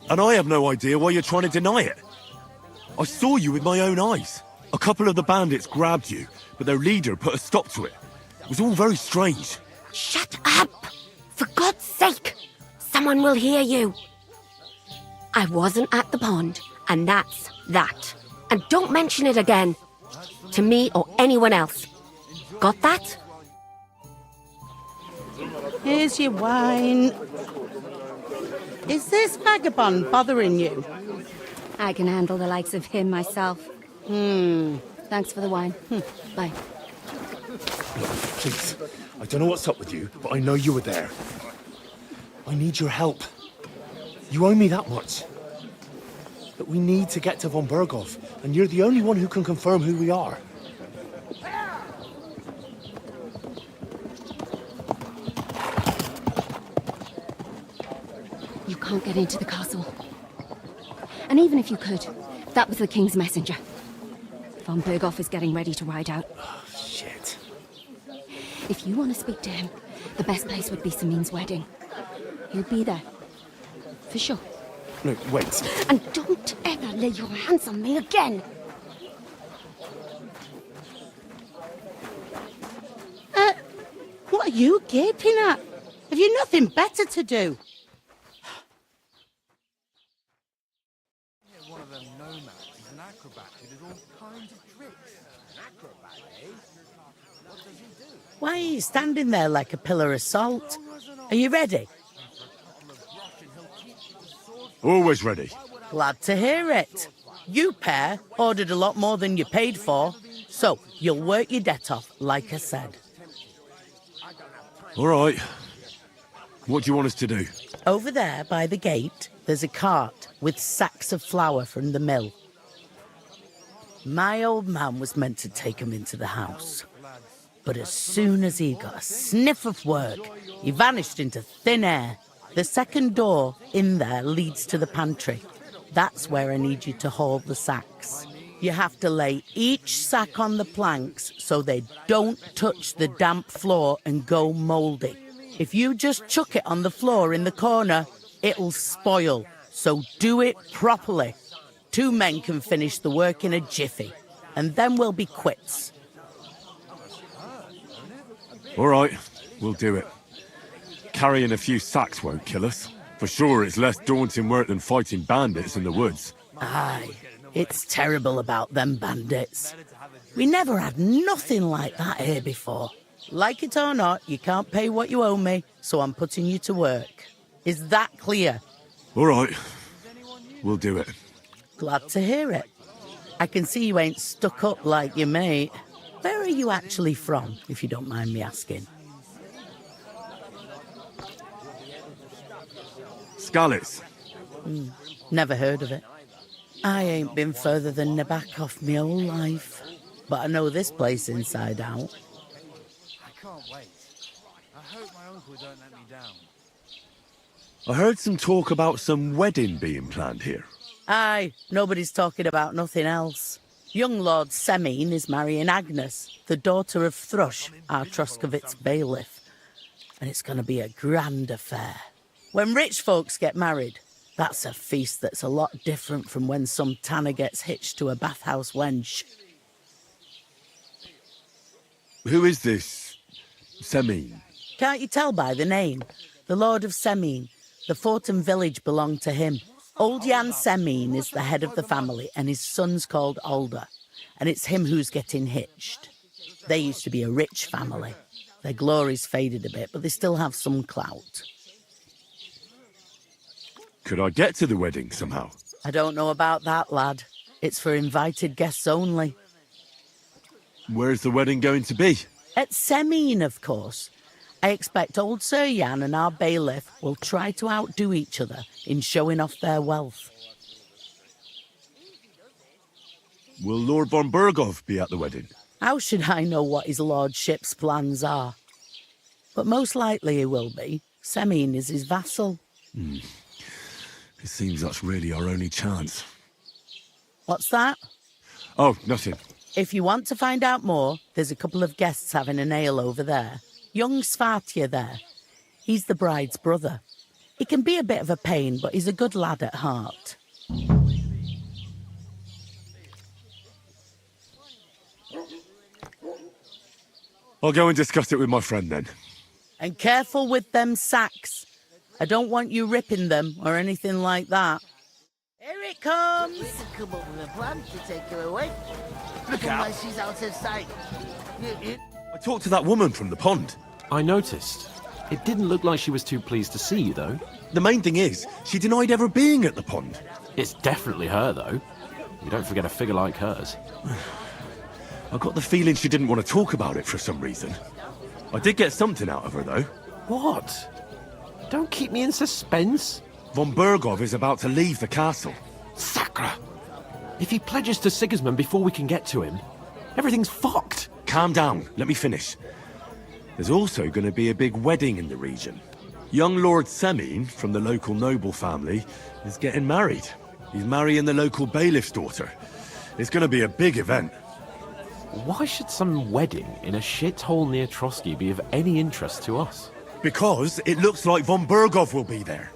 And I have no idea why you're trying to deny it. I saw you with my own eyes. A couple of the bandits grabbed you, but their leader put a stop to it. It was all very strange. Shut up! For God's sake! Someone will hear you. I wasn't at the pond, and that's that. And don't mention it again. To me or anyone else. Got that? Here's your wine. Is this vagabond bothering you? I can handle the likes of him myself. Thanks for the wine. Bye. Please, I don't know what's up with you, but I know you were there. I need your help. You owe me that much. But we need to get to von Berghoff, and you're the only one who can confirm who we are. You can't get into the castle. And even if you could, that was the king's messenger. Von Berghoff is getting ready to ride out. Oh, shit. If you want to speak to him, the best place would be Samin's wedding. He'll be there. For sure. No, wait. And don't ever lay your hands on me again! What are you gaping at? Have you nothing better to do? One of them nomads is an acrobat who does all kinds of tricks. An acrobat, eh? What does he do? Why are you standing there like a pillar of salt? Are you ready? Always ready. Glad to hear it. You pair ordered a lot more than you paid for, so you'll work your debt off, like I said. All right. What do you want us to do? Over there by the gate, there's a cart with sacks of flour from the mill. My old man was meant to take 'em into the house. But as soon as he got a sniff of work, he vanished into thin air. The second door in there leads to the pantry. That's where I need you to haul the sacks. You have to lay each sack on the planks so they don't touch the damp floor and go mouldy. If you just chuck it on the floor in the corner, it'll spoil. So do it properly. 2 men can finish the work in a jiffy, and then we'll be quits. All right, we'll do it. Carrying a few sacks won't kill us. For sure, it's less daunting work than fighting bandits in the woods. Aye, it's terrible about them bandits. We never had nothing like that here before. Like it or not, you can't pay what you owe me, so I'm putting you to work. Is that clear? All right, we'll do it. Glad to hear it. I can see you ain't stuck up like your mate. Where are you actually from, if you don't mind me asking? Skalitz. Never heard of it. I ain't been further than Nabakov my whole life. but I know this place inside out. I can't wait. I hope my uncle don't let me down. I heard some talk about some wedding being planned here. Aye, nobody's talking about nothing else. Young Lord Semine is marrying Agnes, the daughter of Thrush, our Troskovitz bailiff. And it's going to be a grand affair. When rich folks get married, that's a feast that's a lot different from when some tanner gets hitched to a bathhouse wench. Who is this Semine? Can't you tell by the name? The Lord of Semine. The fort and village belong to him. Old Jan Semine is the head of the family, and his son's called Alder. And it's him who's getting hitched. They used to be a rich family. Their glory's faded a bit, but they still have some clout. Could I get to the wedding somehow? I don't know about that, lad. It's for invited guests only. Where's the wedding going to be? At Semine, of course. I expect old Sir Jan and our bailiff will try to outdo each other in showing off their wealth. Will Lord von Bergov be at the wedding? How should I know what his lordship's plans are? But most likely he will be. Semine is his vassal. It seems that's really our only chance. What's that? Oh, nothing. If you want to find out more, there's a couple of guests having an ale over there. Young Svartje there. He's the bride's brother. He can be a bit of a pain, but he's a good lad at heart. I'll go and discuss it with my friend then. And careful with them sacks. I don't want you ripping them or anything like that. Here it comes! We could come up with a plan to take her away. Look how nice she's out of sight. I talked to that woman from the pond. I noticed. It didn't look like she was too pleased to see you, though. The main thing is, she denied ever being at the pond. It's definitely her, though. You don't forget a figure like hers. I got the feeling she didn't want to talk about it for some reason. I did get something out of her, though. What? Don't keep me in suspense. Von Bergov is about to leave the castle. Sacre! If he pledges to Sigismund before we can get to him, everything's fucked. Calm down. Let me finish. There's also going to be a big wedding in the region. Young Lord Semine, from the local noble family, is getting married. He's marrying the local bailiff's daughter. It's going to be a big event. Why should some wedding in a shithole near Trotsky be of any interest to us? Because it looks like Von Bergov will be there.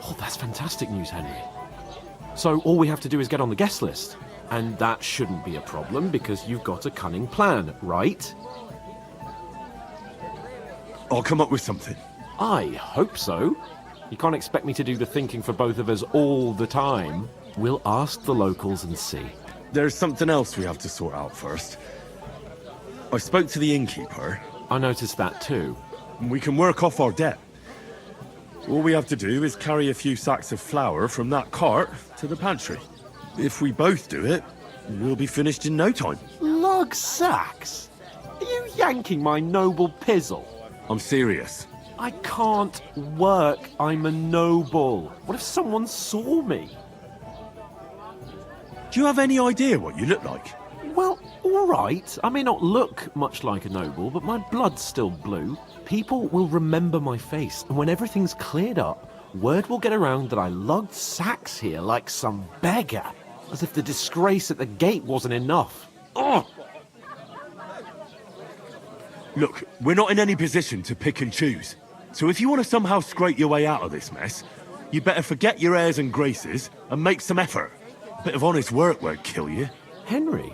Oh, that's fantastic news, Henry. So all we have to do is get on the guest list. And that shouldn't be a problem because you've got a cunning plan, right? I'll come up with something. I hope so. You can't expect me to do the thinking for both of us all the time. We'll ask the locals and see. There's something else we have to sort out first. I spoke to the innkeeper. I noticed that too. We can work off our debt. All we have to do is carry a few sacks of flour from that cart to the pantry. If we both do it, we'll be finished in no time. Lug sacks? Are you yanking my noble pizzle? I'm serious. I can't work. I'm a noble. What if someone saw me? Do you have any idea what you look like? Well, all right. I may not look much like a noble, but my blood's still blue. People will remember my face, and when everything's cleared up, word will get around that I lugged sacks here like some beggar. As if the disgrace at the gate wasn't enough. Ugh! Look, we're not in any position to pick and choose. So if you want to somehow scrape your way out of this mess, you better forget your airs and graces and make some effort. A bit of honest work won't kill you. Henry,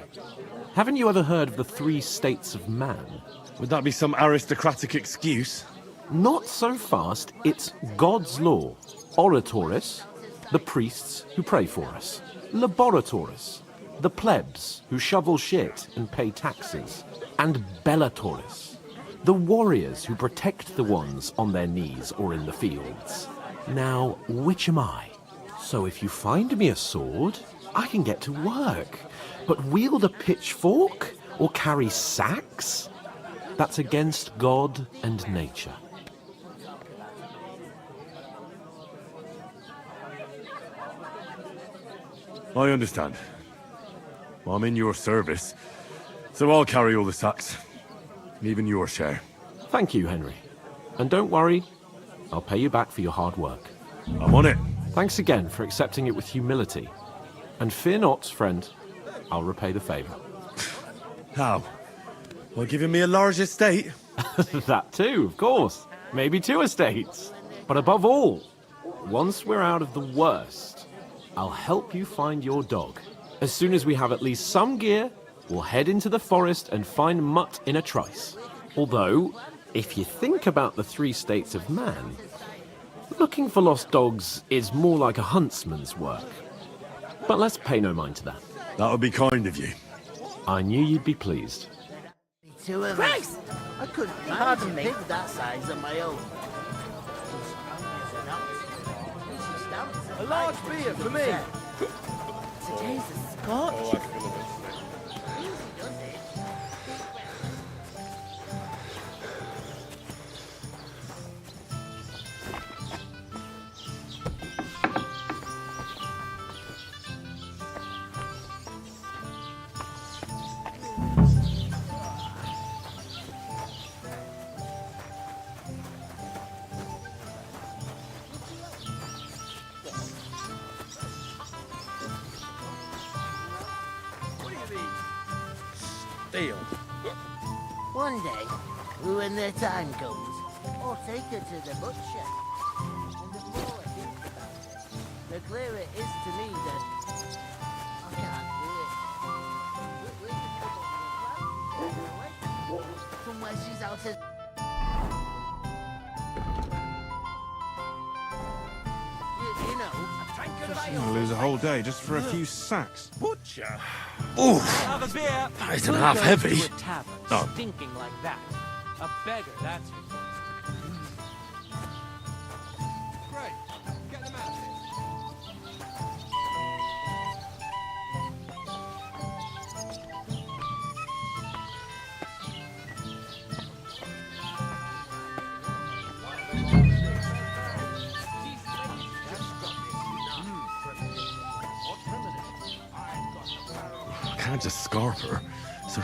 haven't you ever heard of the 3 states of man? Would that be some aristocratic excuse? Not so fast. It's God's law. Oratoris, the priests who pray for us. Laboratoris, the plebs who shovel shit and pay taxes. And Bellatoris, the warriors who protect the ones on their knees or in the fields. Now, which am I? So if you find me a sword, I can get to work. But wield a pitchfork or carry sacks? That's against God and nature. I understand. I'm in your service. So I'll carry all the sacks. Even your share. Thank you, Henry. And don't worry, I'll pay you back for your hard work. I'm on it. Thanks again for accepting it with humility. And fear not, friend, I'll repay the favor. How? By giving me a large estate? That too, of course. Maybe 2 estates. But above all, once we're out of the worst, I'll help you find your dog. As soon as we have at least some gear, we'll head into the forest and find Mutt in a trice. Although, if you think about the 3 states of man, looking for lost dogs is more like a huntsman's work. But let's pay no mind to that. That would be kind of you. I knew you'd be pleased. Christ! I couldn't Pardon me. pick that size on my own. A large beer for me. Today's a Scotch. One day, when their time comes, I'll take her to the butcher. And the more I think about it, the clearer it is to me that I can't do it. We can come up with a plan from where she's out of... You know, I'll lose a whole day just for a few sacks. Butcher. Ooh, Have a beer. that isn't half heavy. To a tavern, Oh. stinking like that. A beggar, that's who. Great. Get them out of here. I can't just scarf her. So...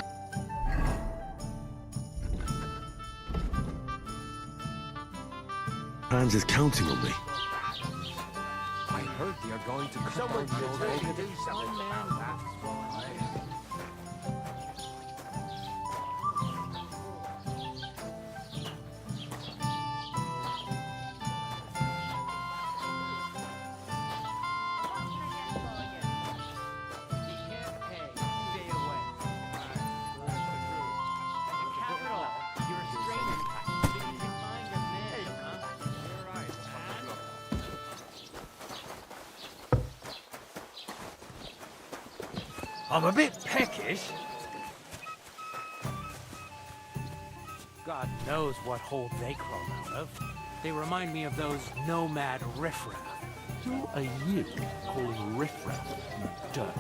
Hans is counting on me. I heard they're going to someone to do something, man. I'm a bit peckish. God knows what hole they crawl out of. They remind me of those nomad riffraff. Who are you calling riffraff, you dirt?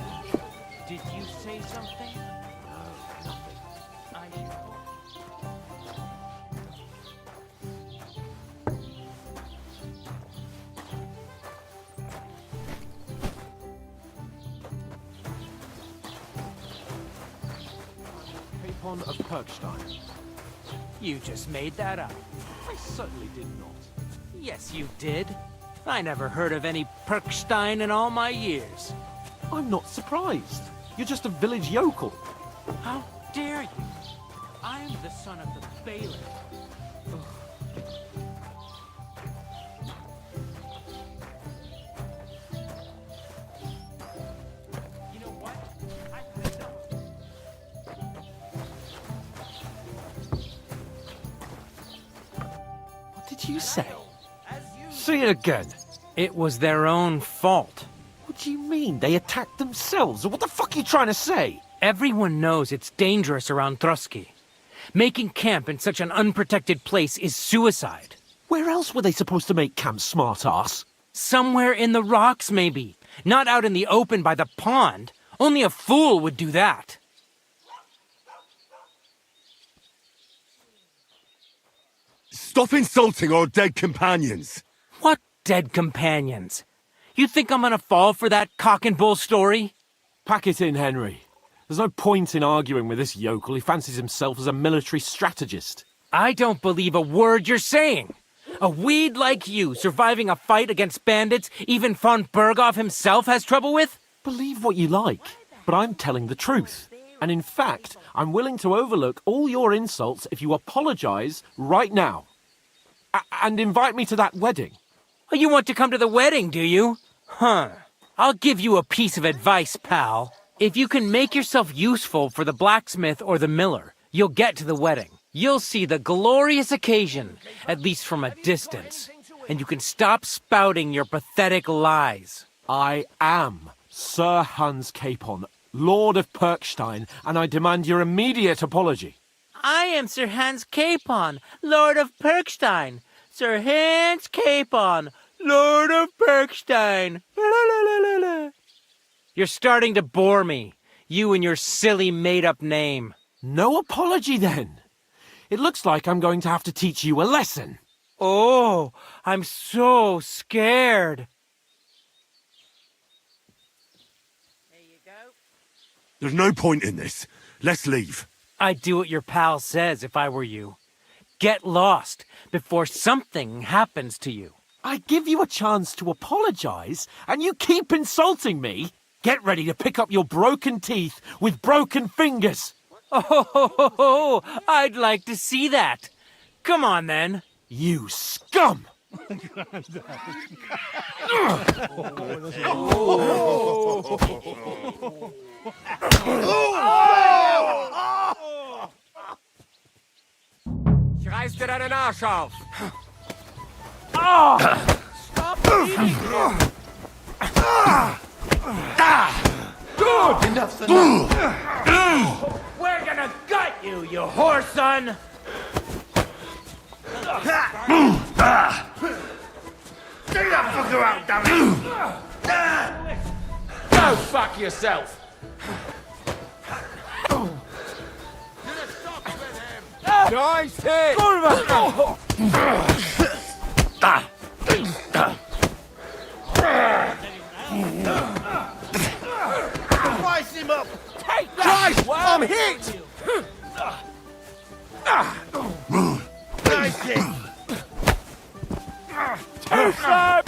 Did you say something? No, nothing. Capon of Perkstein. You just made that up. I certainly did not. Yes, you did. I never heard of any Perkstein in all my years. I'm not surprised. You're just a village yokel. How dare you? I'm the son of the bailiff. You know what? I've had enough. What did you say? Say it again. It was their own fault. What do you mean? They attacked themselves? What the fuck are you trying to say? Everyone knows it's dangerous around Trotsky. Making camp in such an unprotected place is suicide. Where else were they supposed to make camp, smart-ass? Somewhere in the rocks, maybe. Not out in the open by the pond. Only a fool would do that. Stop insulting our dead companions! What dead companions? You think I'm gonna fall for that cock and bull story? Pack it in, Henry. There's no point in arguing with this yokel who fancies himself as a military strategist. I don't believe a word you're saying. A weed like you surviving a fight against bandits even von Berghoff himself has trouble with? Believe what you like, but I'm telling the truth. And in fact, I'm willing to overlook all your insults if you apologize right now. And invite me to that wedding. Oh, you want to come to the wedding, do you? Huh. I'll give you a piece of advice, pal. If you can make yourself useful for the blacksmith or the miller, you'll get to the wedding. You'll see the glorious occasion, at least from a distance. And you can stop spouting your pathetic lies. I am Sir Hans Capon, Lord of Perkstein, and I demand your immediate apology. I am Sir Hans Capon, Lord of Perkstein. Sir Hans Capon, Lord of Perkstein. You're starting to bore me, you and your silly made-up name. No apology, then. It looks like I'm going to have to teach you a lesson. Oh, I'm so scared. There you go. There's no point in this. Let's leave. I'd do what your pal says if I were you. Get lost before something happens to you. I give you a chance to apologize, and you keep insulting me. Get ready to pick up your broken teeth with broken fingers. Oh, I'd like to see that. Come on, then. You scum! Reiß dir deinen Arsch auf! Stop beating him! Good! Enough's enough! We're gonna gut you, you whore son! Get that fucker out, damn it! Go fuck yourself! Nice hit! Slice him up! Take that! Christ, I'm hit! Nice hit! Too far!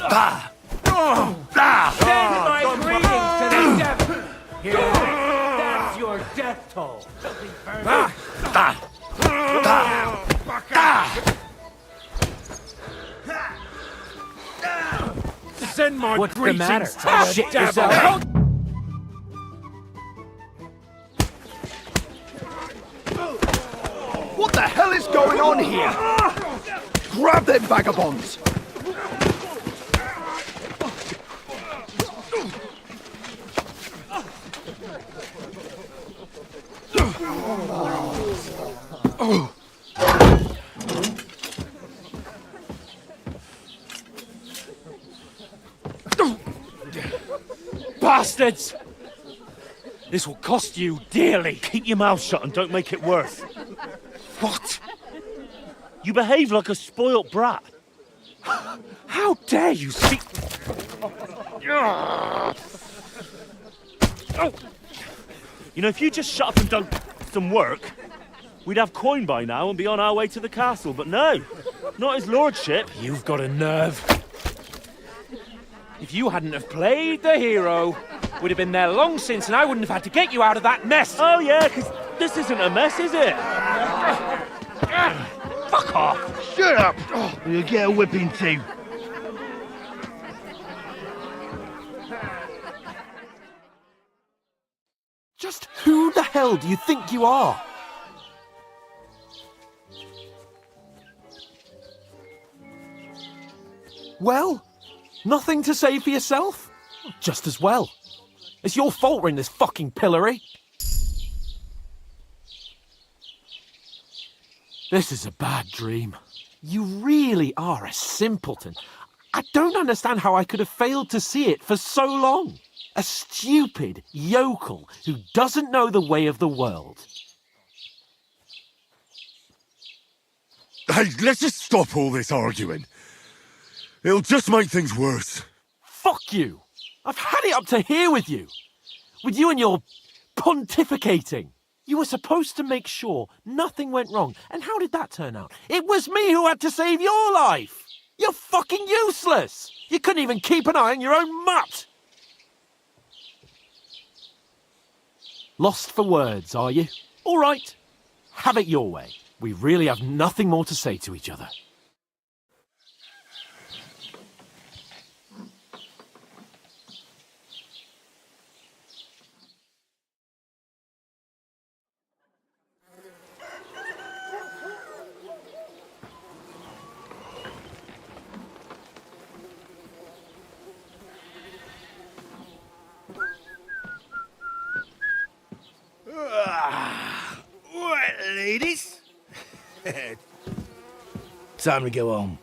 Send my greetings to the devil! Here, that's your death toll! Send my What's the greetings matter? to the Shit devil! yourself. What the hell is going on here? Grab them vagabonds! Bastards! This will cost you dearly. Keep your mouth shut and don't make it worse. What? You behave like a spoilt brat. How dare you speak... Oh. You know, if you just shut up and done some work, we'd have coin by now and be on our way to the castle, but no, not his lordship. You've got a nerve. If you hadn't have played the hero, we'd have been there long since and I wouldn't have had to get you out of that mess. Oh yeah, because this isn't a mess, is it? Fuck off! Shut up! Or you'll get a whipping too. Just who the hell do you think you are? Well, nothing to say for yourself? Just as well. It's your fault we're in this fucking pillory. This is a bad dream. You really are a simpleton. I don't understand how I could have failed to see it for so long. A stupid yokel who doesn't know the way of the world. Hey, let's just stop all this arguing. It'll just make things worse. Fuck you! I've had it up to here with you. With you and your pontificating. You were supposed to make sure nothing went wrong. And how did that turn out? It was me who had to save your life. You're fucking useless. You couldn't even keep an eye on your own mutt. Lost for words, are you? All right. Have it your way. We really have nothing more to say to each other. Right, ladies. Time to go home.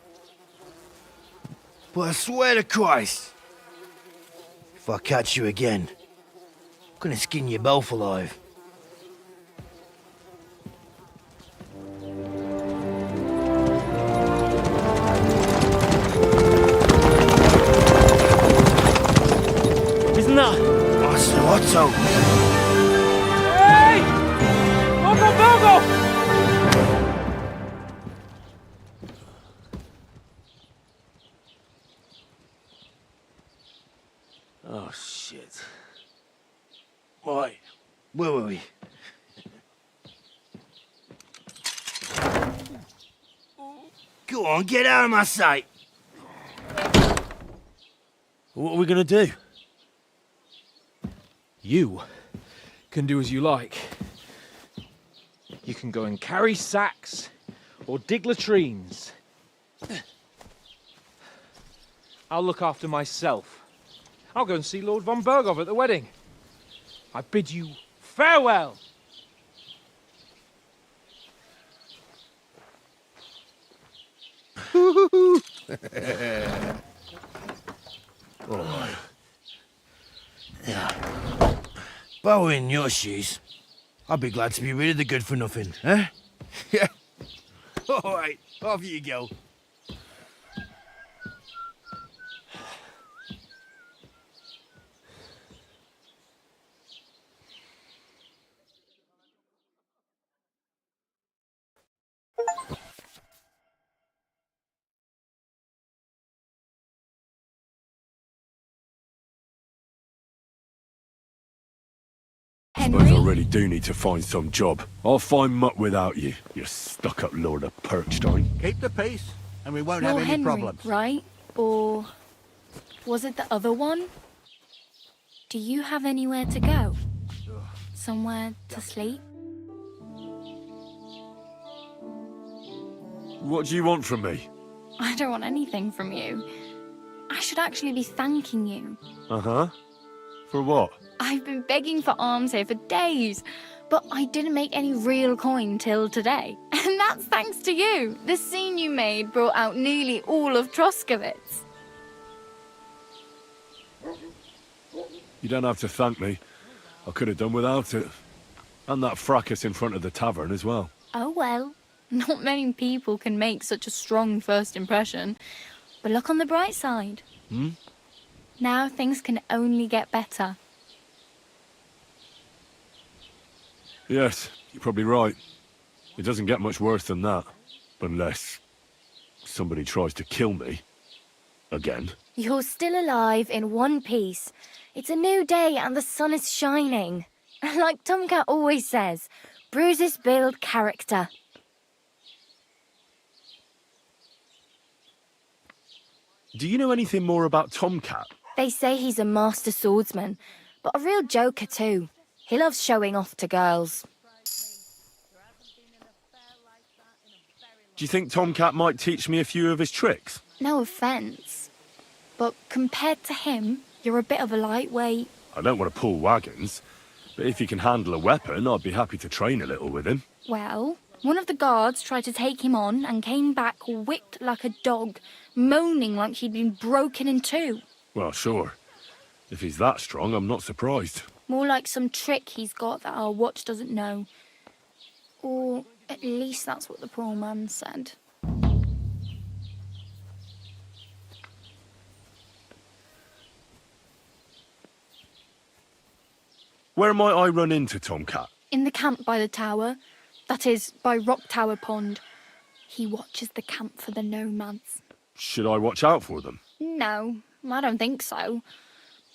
But I swear to Christ, if I catch you again, I'm gonna skin you both alive. Isn't that? Master Otto! Hey! Bogo, Bogo! Oh, shit. Right, where were we? Go on, get out of my sight! What are we gonna do? You can do as you like. You can go and carry sacks or dig latrines. I'll look after myself. I'll go and see Lord von Bergov at the wedding. I bid you farewell. All right. Yeah. If I were in your shoes, I'd be glad to be rid of the good-for-nothing, eh? Yeah. All right, off you go. Suppose I really do need to find some job. I'll find mutt without you, you stuck-up Lord of Perkstein. Keep the peace, and we won't You're have any Henry, problems. right? Or was it the other one? Do you have anywhere to go? Somewhere to sleep? What do you want from me? I don't want anything from you. I should actually be thanking you. Uh-huh. For what? I've been begging for alms here for days, but I didn't make any real coin till today. And that's thanks to you. The scene you made brought out nearly all of Troskowitz. You don't have to thank me. I could have done without it. And that fracas in front of the tavern as well. Oh well, not many people can make such a strong first impression. But look on the bright side. Hmm? Now things can only get better. Yes, you're probably right. It doesn't get much worse than that. Unless somebody tries to kill me. Again. You're still alive in one piece. It's a new day and the sun is shining. Like Tomcat always says, bruises build character. Do you know anything more about Tomcat? They say he's a master swordsman, but a real joker too. He loves showing off to girls. Do you think Tomcat might teach me a few of his tricks? No offence, but compared to him, you're a bit of a lightweight. I don't want to pull wagons, but if he can handle a weapon, I'd be happy to train a little with him. Well, one of the guards tried to take him on and came back whipped like a dog, moaning like he'd been broken in two. Well, sure. If he's that strong, I'm not surprised. More like some trick he's got that our watch doesn't know. Or at least that's what the poor man said. Where might I run into Tomcat? In the camp by the tower. That is, by Rock Tower Pond. He watches the camp for the nomads. Should I watch out for them? No, I don't think so.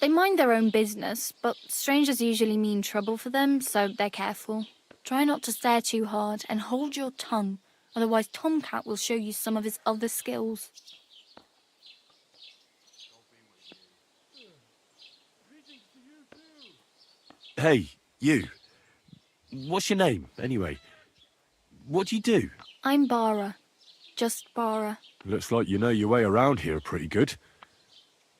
They mind their own business, but strangers usually mean trouble for them, so they're careful. Try not to stare too hard and hold your tongue, otherwise Tomcat will show you some of his other skills. Hey, you. What's your name, anyway? What do you do? I'm Bara. Just Bara. Looks like you know your way around here pretty good.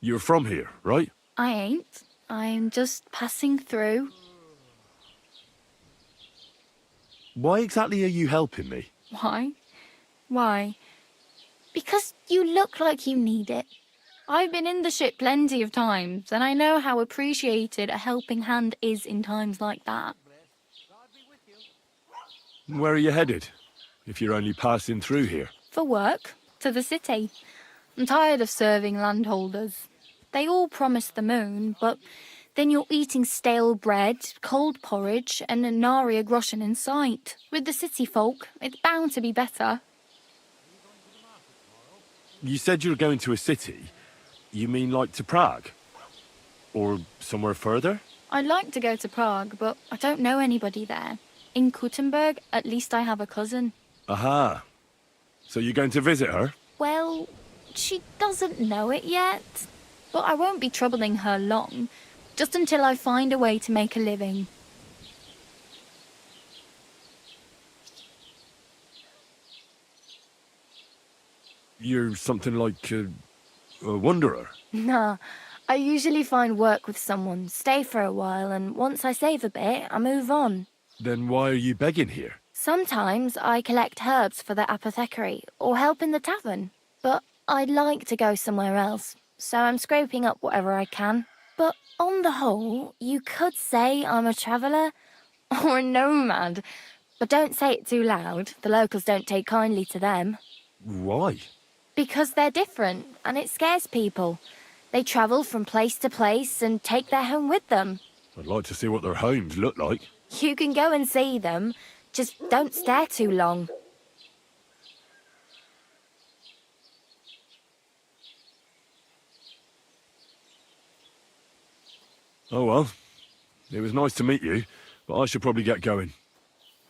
You're from here, right? I ain't. I'm just passing through. Why exactly are you helping me? Why? Why? Because you look like you need it. I've been in the ship plenty of times, and I know how appreciated a helping hand is in times like that. Where are you headed, if you're only passing through here? For work, to the city. I'm tired of serving landholders. They all promise the moon, but then you're eating stale bread, cold porridge, and a nary a groschen in sight. With the city folk, it's bound to be better. You said you were going to a city. You mean like to Prague? Or somewhere further? I'd like to go to Prague, but I don't know anybody there. In Kuttenberg, at least I have a cousin. Aha. So you're going to visit her? Well, she doesn't know it yet. But I won't be troubling her long, just until I find a way to make a living. You're something like a wanderer? Nah, I usually find work with someone, stay for a while, and once I save a bit, I move on. Then why are you begging here? Sometimes I collect herbs for the apothecary, or help in the tavern. But I'd like to go somewhere else, so I'm scraping up whatever I can. But on the whole, you could say I'm a traveller, or a nomad. But don't say it too loud, the locals don't take kindly to them. Why? Because they're different, and it scares people. They travel from place to place and take their home with them. I'd like to see what their homes look like. You can go and see them, just don't stare too long. Oh well, it was nice to meet you, but I should probably get going.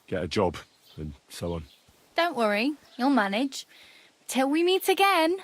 Get a job, and so on. Don't worry, you'll manage. Till we meet again.